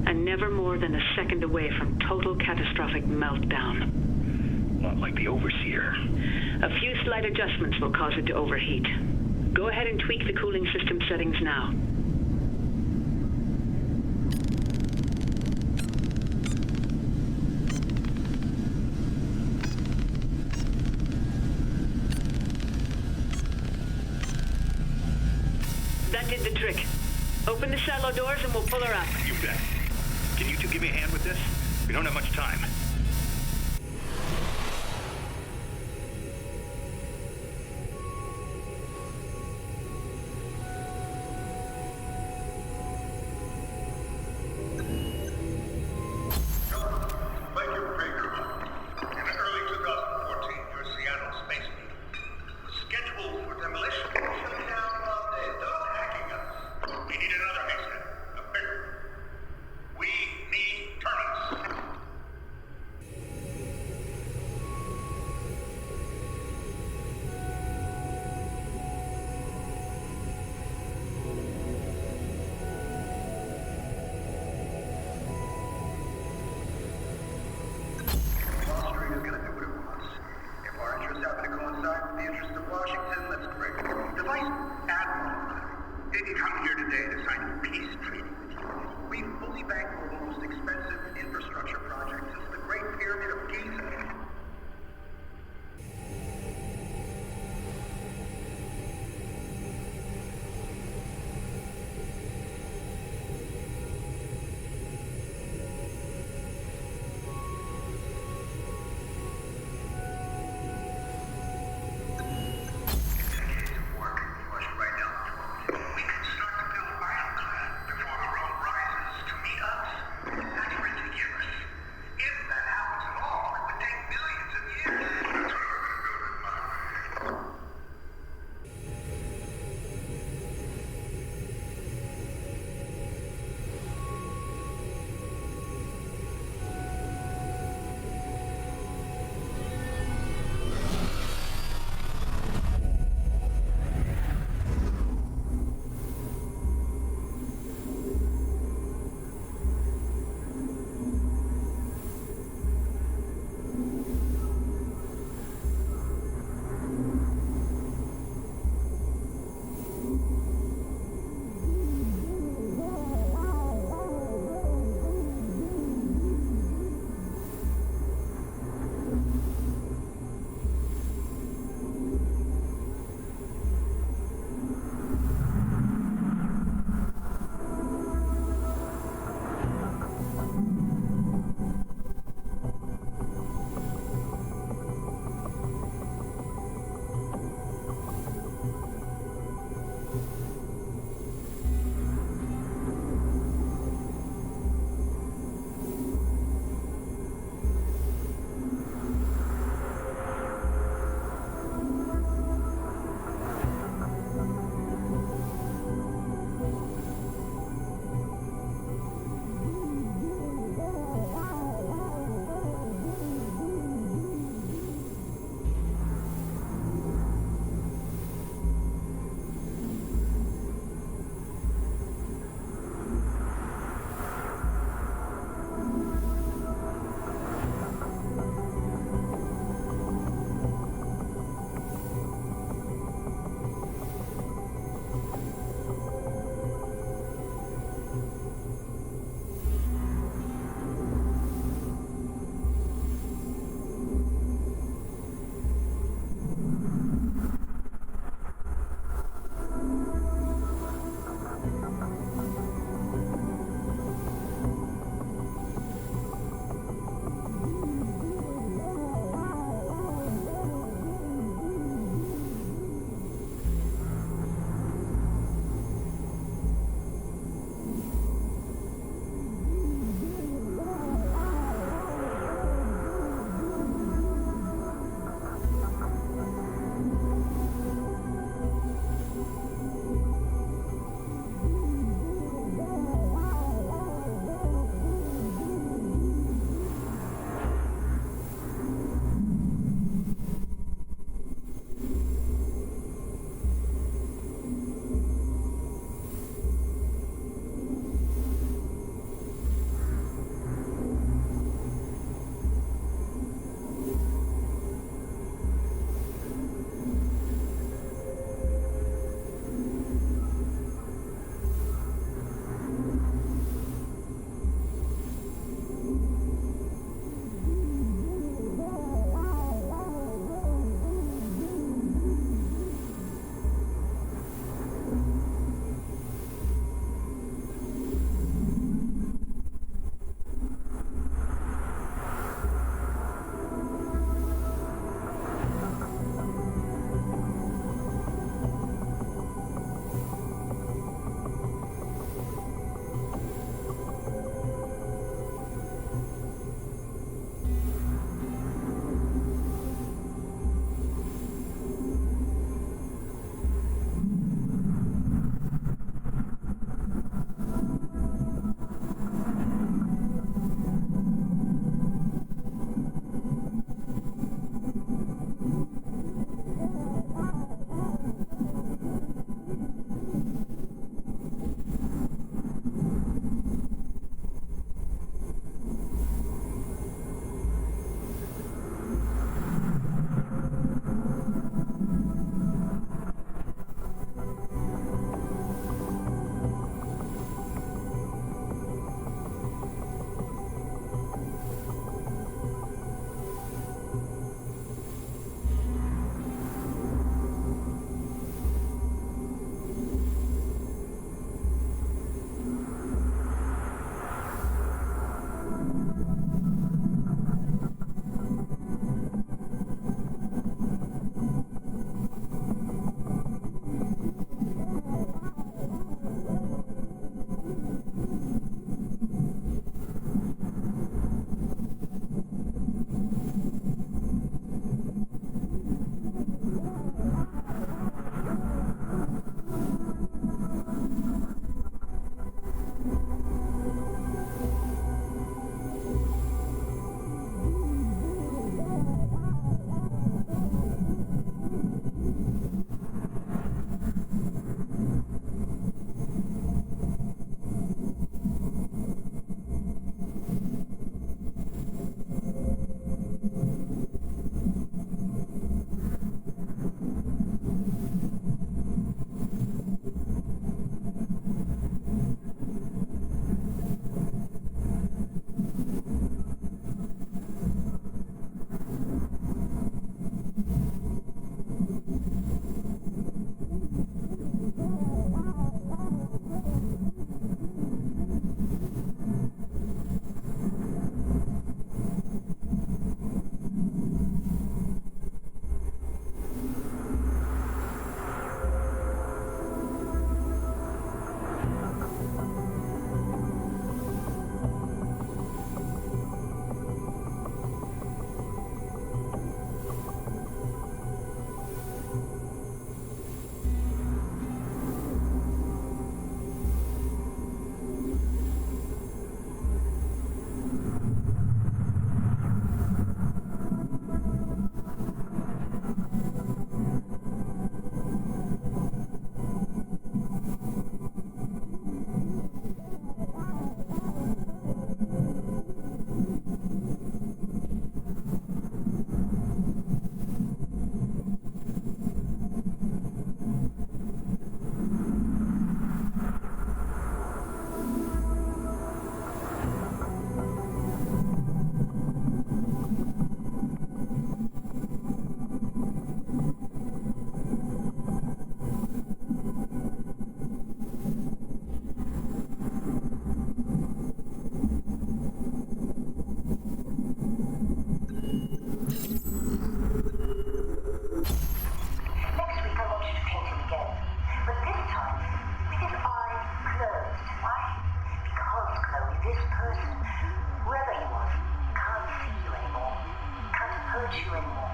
and never more than a second away from total catastrophic meltdown. Not like the Overseer. A few slight adjustments will cause it to overheat. Go ahead and tweak the cooling system settings now. That did the trick. Open the silo doors and we'll pull her up. You bet. Can you two give me a hand with this? We don't have much time. more.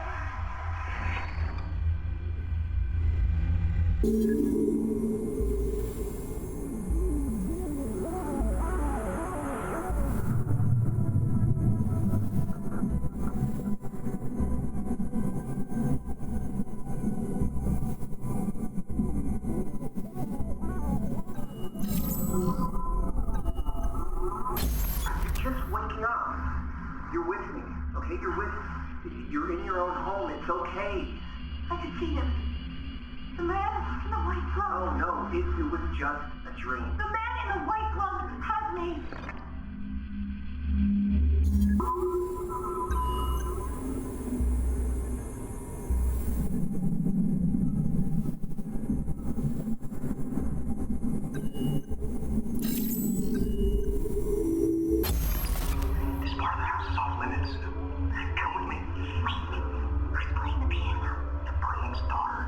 Just waking up. You're with me, okay? You're in your own home. It's okay. I can see him. The man in the white glove. Oh no, it was just a dream. The man in the white glove has me. This part of the house is off limits. Come with me. Who's playing the piano? The Berlin's daughter.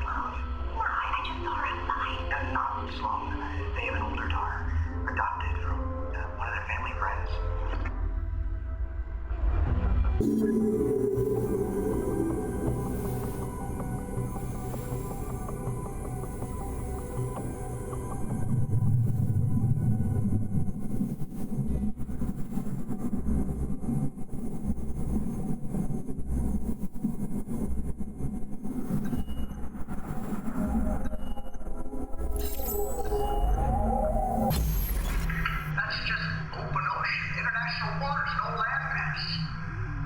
Sloan. No, I just saw her outside. And not Sloan. They have an older daughter, adopted from one of their family friends. That's just open ocean, international waters, no land mass.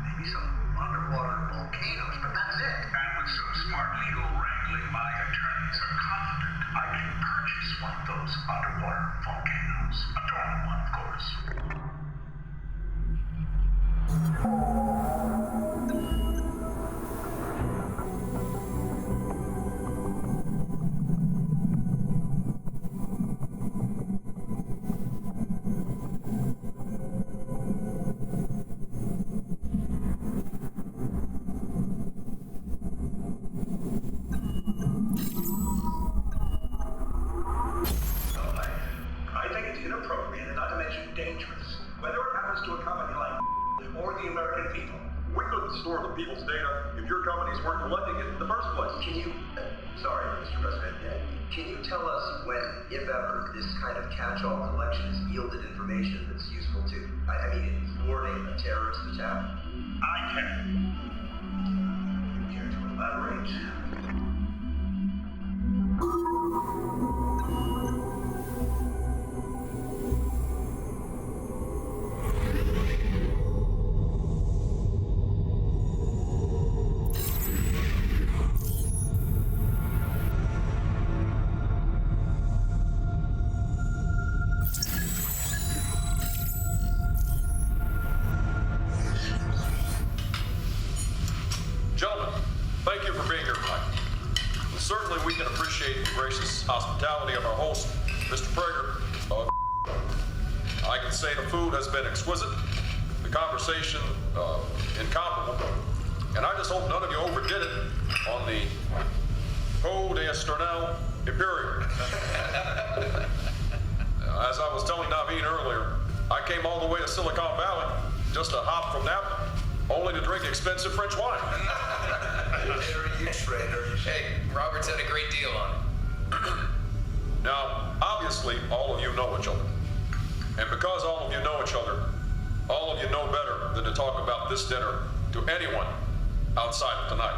Maybe some underwater volcanoes, but that's it. And with some smart legal wrangling, my attorneys are confident I can purchase one of those underwater volcanoes. A dormant one, of course. I think it's inappropriate and not to mention dangerous. Whether it happens to a company like or the American people. We couldn't store the people's data if your companies weren't collecting it in the first place. Can you, sorry, Mr. President, can you tell us when, if ever, this kind of catch-all collection has yielded information that's useful to, I mean, in thwarting a terrorist attack? I can. You care to elaborate? Gentlemen, thank you for being here tonight. And certainly we can appreciate the gracious hospitality of our host, Mr. Prager. I can say the food has been exquisite, the conversation incomparable, and I just hope none of you overdid it on the Code Esternel Imperial. As I was telling Naveen earlier, I came all the way to Silicon Valley just a hop from Napa, only to drink expensive French wine. There you trader. Hey, Robert's had a great deal on it. Now, obviously, all of you know each other. And because all of you know each other, all of you know better than to talk about this dinner to anyone outside of tonight.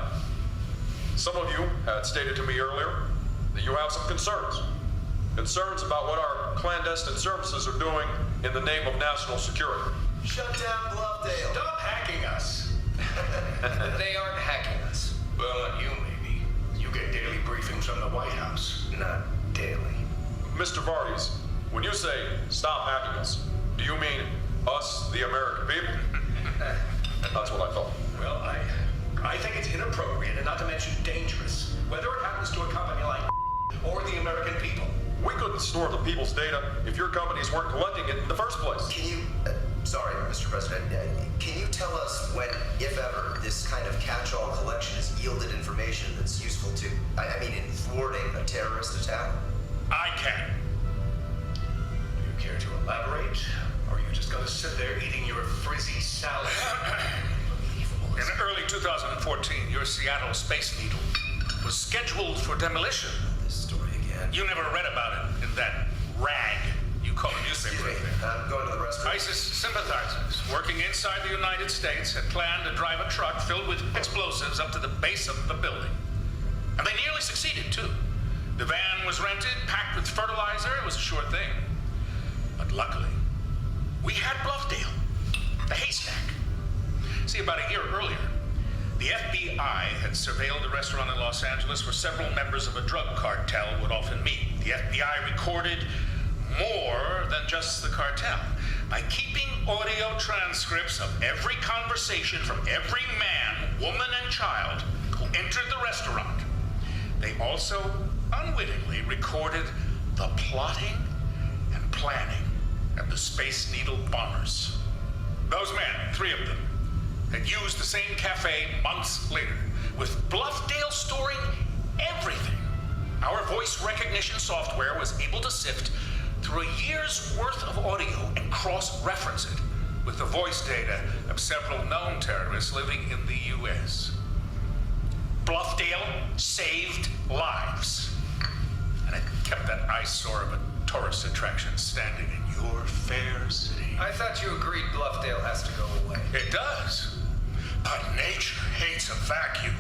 Some of you had stated to me earlier that you have some concerns. Concerns about what our clandestine services are doing in the name of national security. Shut down Bluffdale. Stop hacking us. They aren't hacking us. Well, not you, maybe. You get daily briefings from the White House. Not daily. Mr. Vardes, when you say stop hacking us, do you mean us, the American people? That's what I thought. Well, I think it's inappropriate and not to mention dangerous. Whether it happens to a company like or the American people. We couldn't store the people's data if your companies weren't collecting it in the first place. Can you, sorry, Mr. President, can you tell us when, if ever, this kind of catch-all collection has yielded information that's useful to, I mean, in thwarting a terrorist attack? I can. Do you care to elaborate? Or are you just gonna sit there eating your frizzy salad? Unbelievable. In early 2014, your Seattle Space Needle was scheduled for demolition. This story again. You never read about it in that rag you call a newspaper. I'm going to the restroom. ISIS sympathizers working inside the United States had planned to drive a truck filled with explosives up to the base of the building. And they nearly succeeded, too. The van was rented, packed with fertilizer. It was a sure thing. But luckily, we had Bluffdale, the haystack. See, about a year earlier, the FBI had surveilled a restaurant in Los Angeles where several members of a drug cartel would often meet. The FBI recorded more than just the cartel by keeping audio transcripts of every conversation from every man, woman, and child who entered the restaurant. They also unwittingly recorded the plotting and planning of the Space Needle bombers. Those men, 3 of them, had used the same cafe months later, with Bluffdale storing everything. Our voice recognition software was able to sift through a year's worth of audio and cross-reference it with the voice data of several known terrorists living in the U.S. Bluffdale saved lives. And it kept that eyesore of a tourist attraction standing in your fair city. I thought you agreed Bluffdale has to go away. It does. But nature hates a vacuum.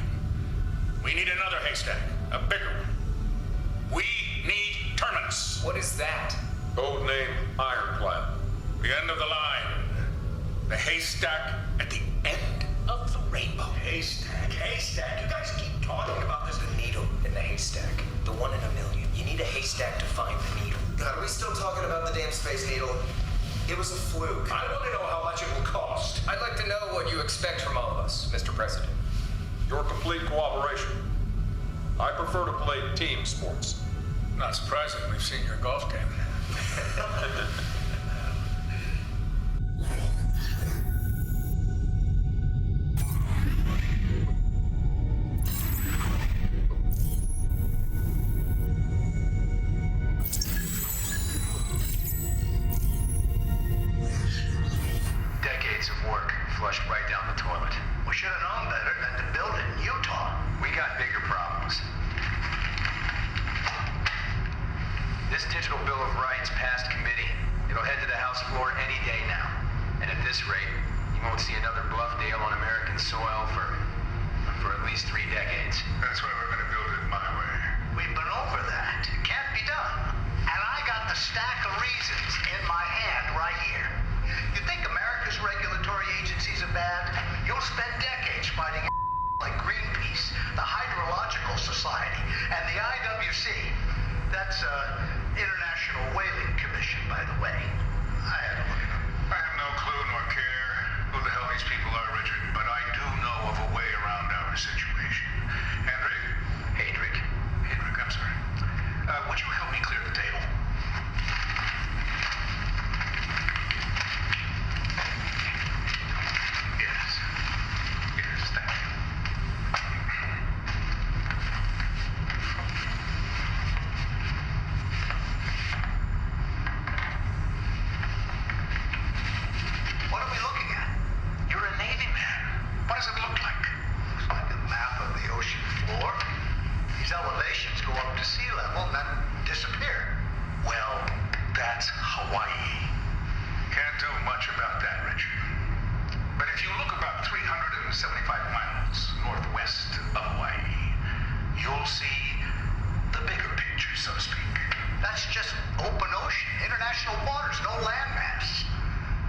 We need another haystack, a bigger one. We need Terminus. What is that? Code name Ironclad. The end of the line. The haystack at the end of the rainbow. Haystack. You guys keep talking about this. The needle in the haystack. The 1 in a million. You need a haystack to find the needle. God, are we still talking about the damn Space Needle? It was a fluke. I want to know how much it will cost. I'd like to know what you expect from all of us, Mr. President. Your complete cooperation. I prefer to play team sports. Not surprising, we've seen your golf game. Decades of work flushed right down the toilet. We should have known better than to build it in Utah. We got bigger problems. This digital Bill of Rights passed committee. It'll head to the House floor any day now. And at this rate, you won't see another Bluffdale on American soil for at least 3 decades. That's why we're going to build it my way. We've been over that. It can't be done. And I got the stack of reasons in my hand right here. You think America's regulatory agencies are bad? You'll spend decades fighting like Greenpeace, the Hydrological Society, and the IWC. That's International Whaling Commission, by the way. I had to look it up. I have no clue nor care who the hell these people are, Richard, but I do know of a way around our situation. Hedrick, I'm sorry. Would you help me clear the table? Yes, thank you. What are we looking at? You're a Navy man. What does it look like? Looks like a map of the ocean floor. These elevations go up to sea level and then disappear. Well, that's Hawaii. Can't do much about that, Richard. But if you look about 375 miles northwest of Hawaii, you'll see the bigger picture, so to speak. That's just open ocean, international waters, no landmass.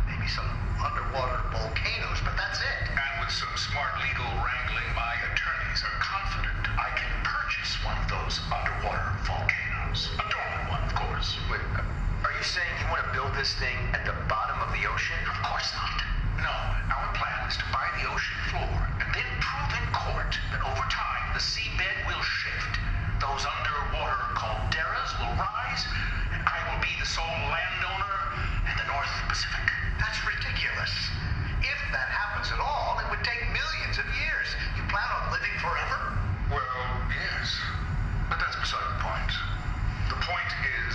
Maybe some underwater volcanoes, but that's it. And with some smart legal wrangling, my attorneys are confident I can purchase one of those underwater volcanoes. A dormant one, of course. Wait, are you saying you want to build this thing at the bottom of the ocean? Of course not. No, our plan is to buy the ocean floor and then prove in court that over time the seabed will shift. Those underwater calderas will rise, and I will be the sole landowner in the North Pacific. That's ridiculous. If that happens at all, it would take millions of years. You plan on living forever? Well, yes. But that's beside the point. The point is,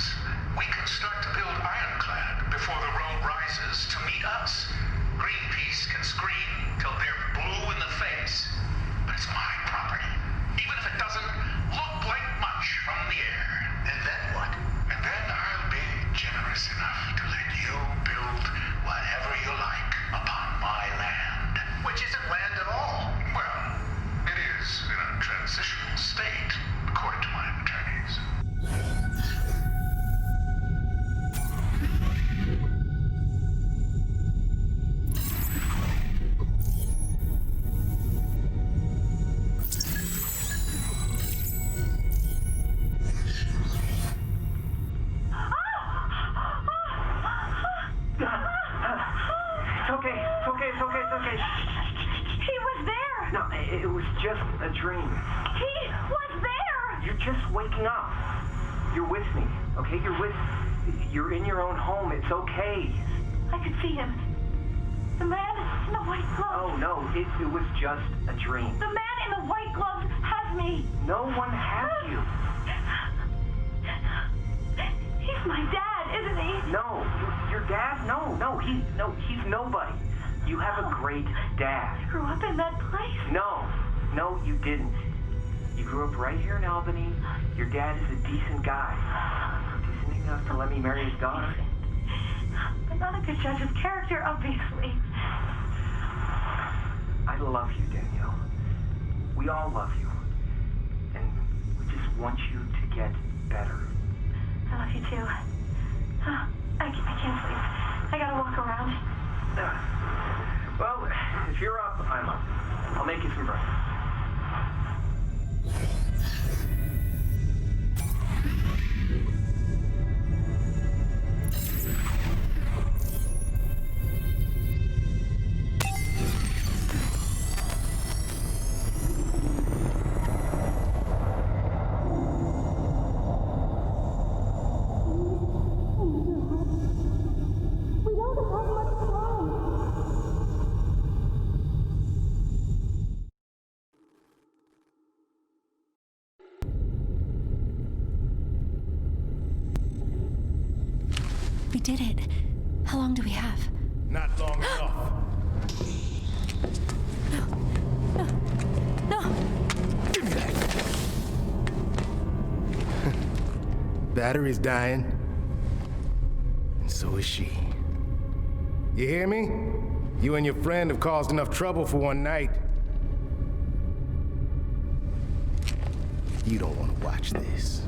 we can start to build Ironclad before the road rises to meet us. Greenpeace can scream till they're blue in the face. enough to let you build whatever you like upon my land. Which isn't land at all. Well, it is in a transitional state, according to my attorneys. It's okay. He was there! No, it was just a dream. He was there! You're just waking up. You're with me, okay? You're in your own home. It's okay. I could see him. The man in the white gloves. Oh, no, it was just a dream. The man in the white gloves has me. No one has you. He's my dad, isn't he? No, your dad? No, he's nobody. You have a great dad. I grew up in that place. No, you didn't. You grew up right here in Albany. Your dad is a decent guy. Decent enough to let me marry his daughter. But not a good judge of character, obviously. I love you, Danielle. We all love you. And we just want you to get better. I love you too. I can't sleep. I gotta walk around. Well, if you're up, I'm up. I'll make you some breakfast. We did it. How long do we have? Not long enough. No! Give me that. Battery's dying. And so is she. You hear me? You and your friend have caused enough trouble for one night. You don't want to watch this.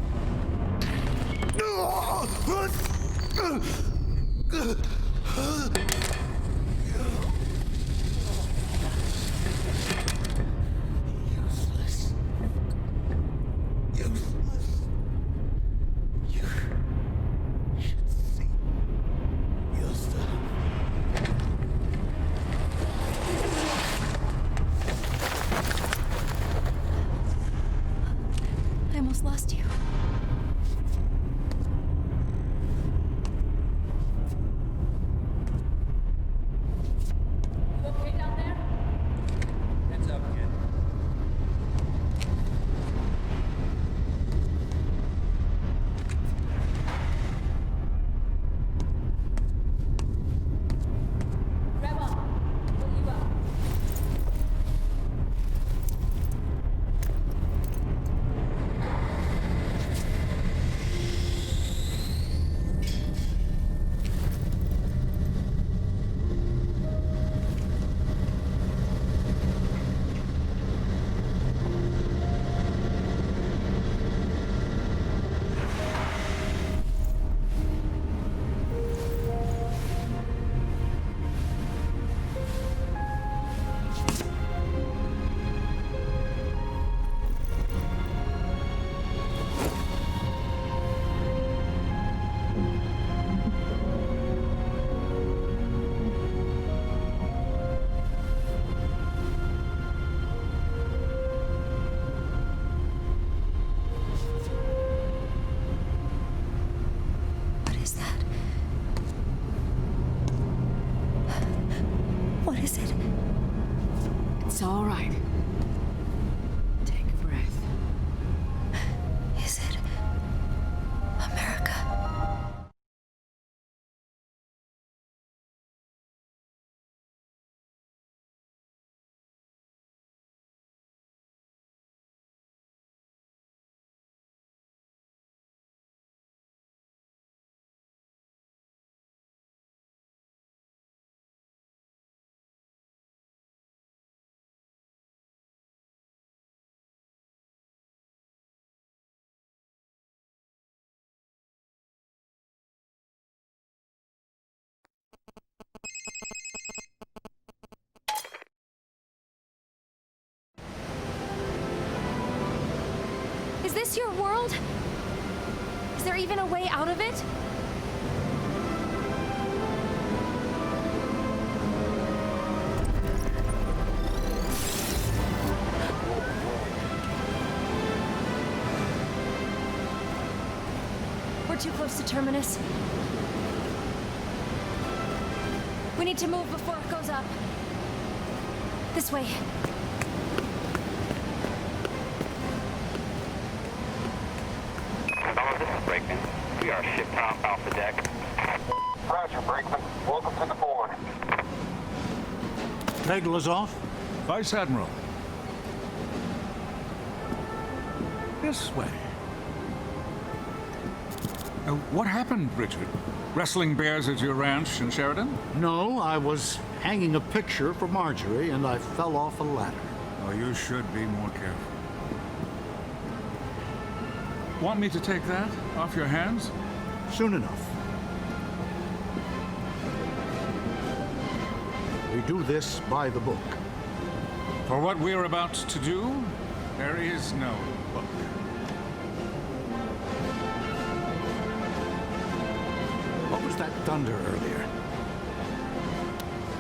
Useless. You should see yourself. I almost lost you. What is it? It's all right. there even a way out of it? We're too close to Terminus. We need to move before it goes up. This way. Fellas, this is Brakeman. We are ship top off the deck. Roger, Brakeman. Welcome to the board. Triglazoff? Vice Admiral. This way. What happened, Richard? Wrestling bears at your ranch in Sheridan? No, I was hanging a picture for Marjorie and I fell off a ladder. Oh, you should be more careful. Want me to take that off your hands? Soon enough. We do this by the book. For what we're about to do, there is no book. What was that thunder earlier?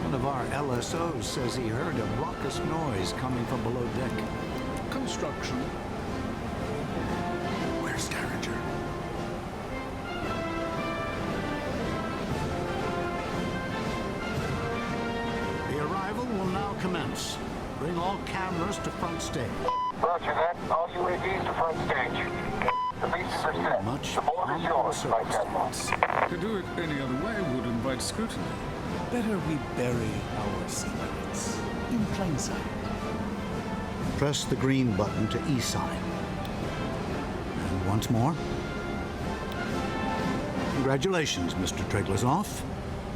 One of our LSOs says he heard a raucous noise coming from below deck. Construction. Where's Derringer? The arrival will now commence. Bring all cameras to front stage. Roger that. All UAVs to front stage. The pieces are set. Much the board is yours, Vice Admiral. To do it any other way would invite scrutiny. Better we bury our secrets in plain sight. Press the green button to E-sign. And once more. Congratulations, Mr. Triglazoff.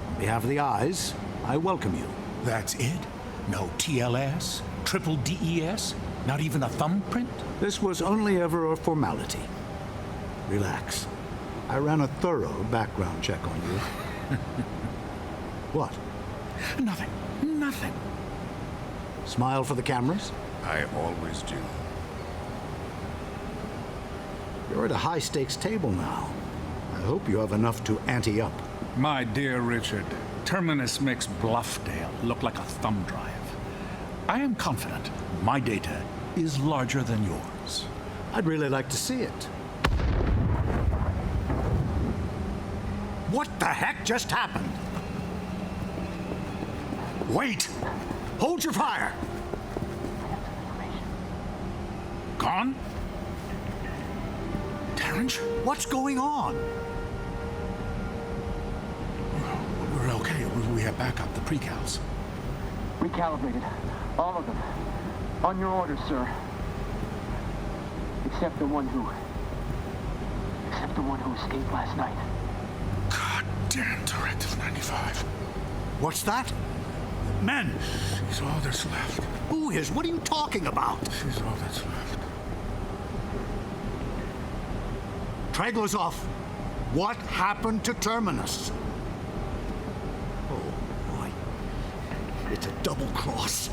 On behalf of the Eyes, I welcome you. That's it? No TLS? Triple DES? Not even a thumbprint? This was only ever a formality. Relax. I ran a thorough background check on you. What? Nothing. Nothing. Smile for the cameras? I always do. You're at a high-stakes table now. I hope you have enough to ante up. My dear Richard, Terminus makes Bluffdale look like a thumb drive. I am confident my data is larger than yours. I'd really like to see it. What the heck just happened? Wait! Hold your fire! Gone? Terrence? What's going on? We're okay. We have backup, the precals. Recalibrated. All of them. On your orders, sir. Except the one who escaped last night. God damn Directive 95. What's that? Men! She's all that's left. Who is? What are you talking about? She's all that's left. Triglazoff, what happened to Terminus? Oh, boy. It's a double cross.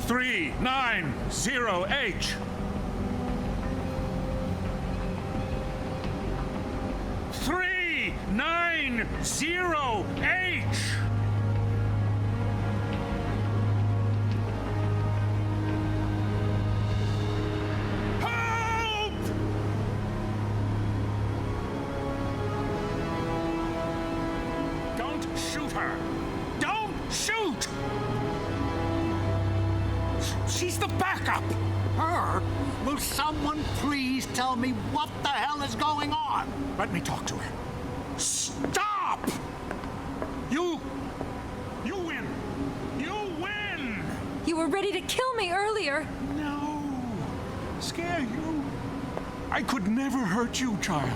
390H. 390H. Shoot her! Don't shoot! She's the backup! Her? Will someone please tell me what the hell is going on? Let me talk to her. Stop! You win! You win! You were ready to kill me earlier. No. Scare you? I could never hurt you, child.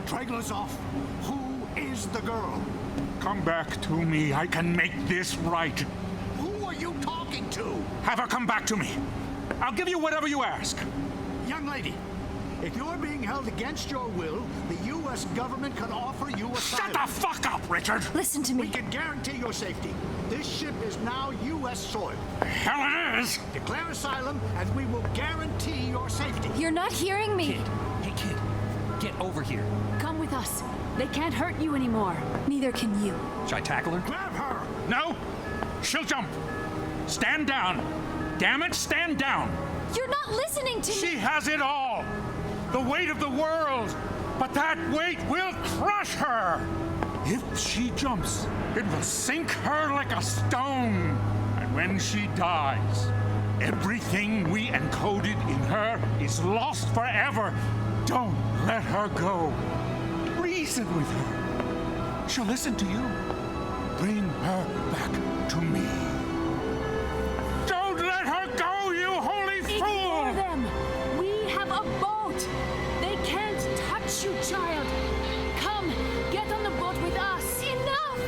Triglazoff, who is the girl? Come back to me. I can make this right. Who are you talking to? Have her come back to me. I'll give you whatever you ask. Young lady, if you're being held against your will, the U.S. government can offer you asylum. Shut the fuck up, Richard! Listen to me. We can guarantee your safety. This ship is now U.S. soil. Hell it is! Declare asylum, and we will guarantee your safety. You're not hearing me. Hey, kid. Get over here. Come with us. They can't hurt you anymore. Neither can you. Should I tackle her? Grab her! No! She'll jump! Stand down! Damn it, stand down! You're not listening to me! She has it all! The weight of the world! But that weight will crush her! If she jumps, it will sink her like a stone. And when she dies, everything we encoded in her is lost forever. Don't let her go. Reason with her. She'll listen to you. Bring her back to me. Don't let her go, you holy fool! Ignore them! We have a boat! They can't touch you, child! Come, get on the boat with us! Enough!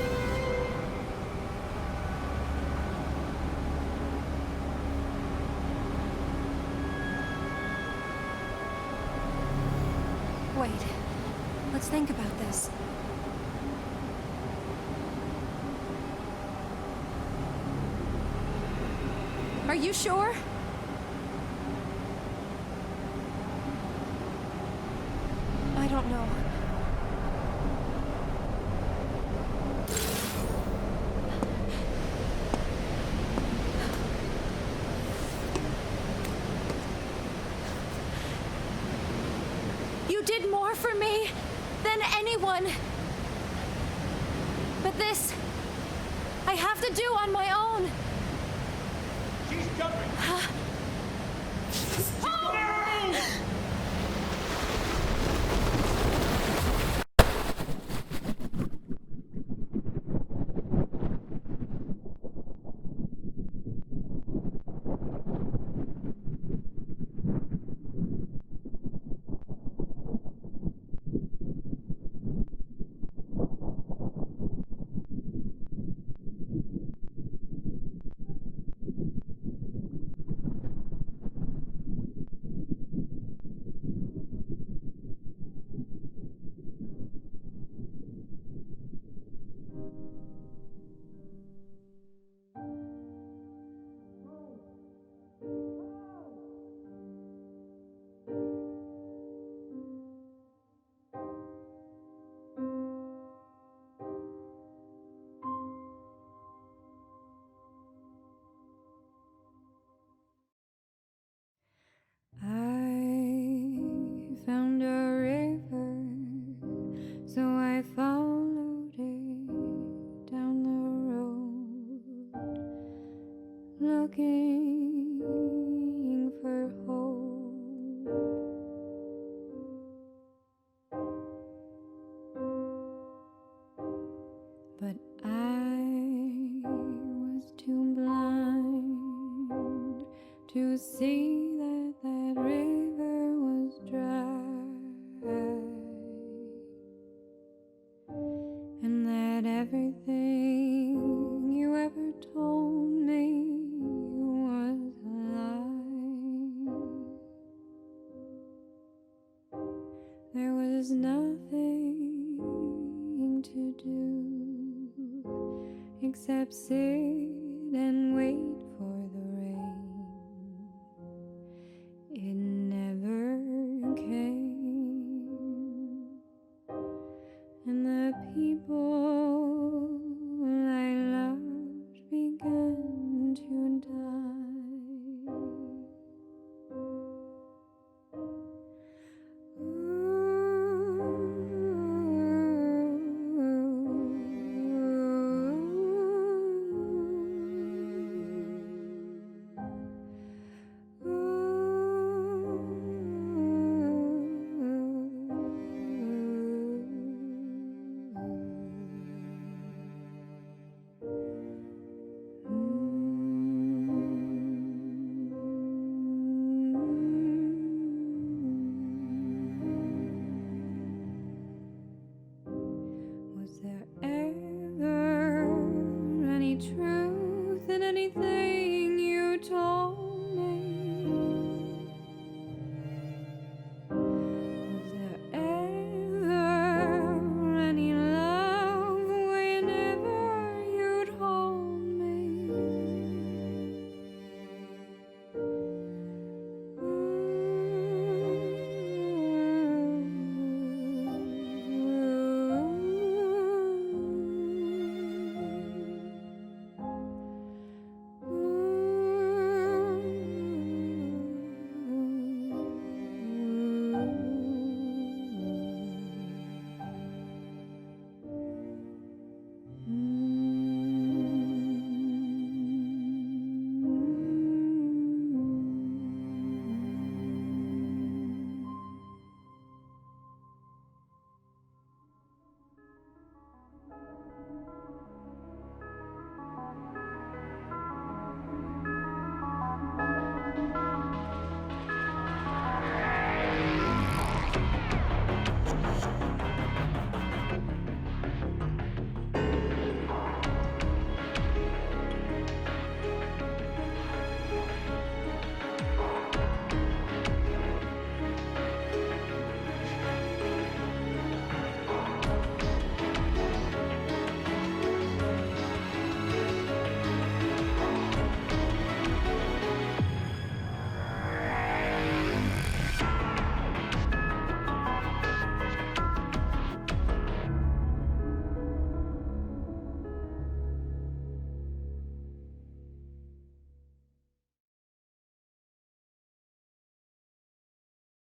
Wait. Let's think about this. Are you sure? I don't know. You did more for me than anyone. But this, I have to do on my own. She's jumping! Found a river, so I followed it down the road, looking for hope. But I was too blind to see that that river was dry. And that everything you ever told me was a lie. There was nothing to do except sit and wait for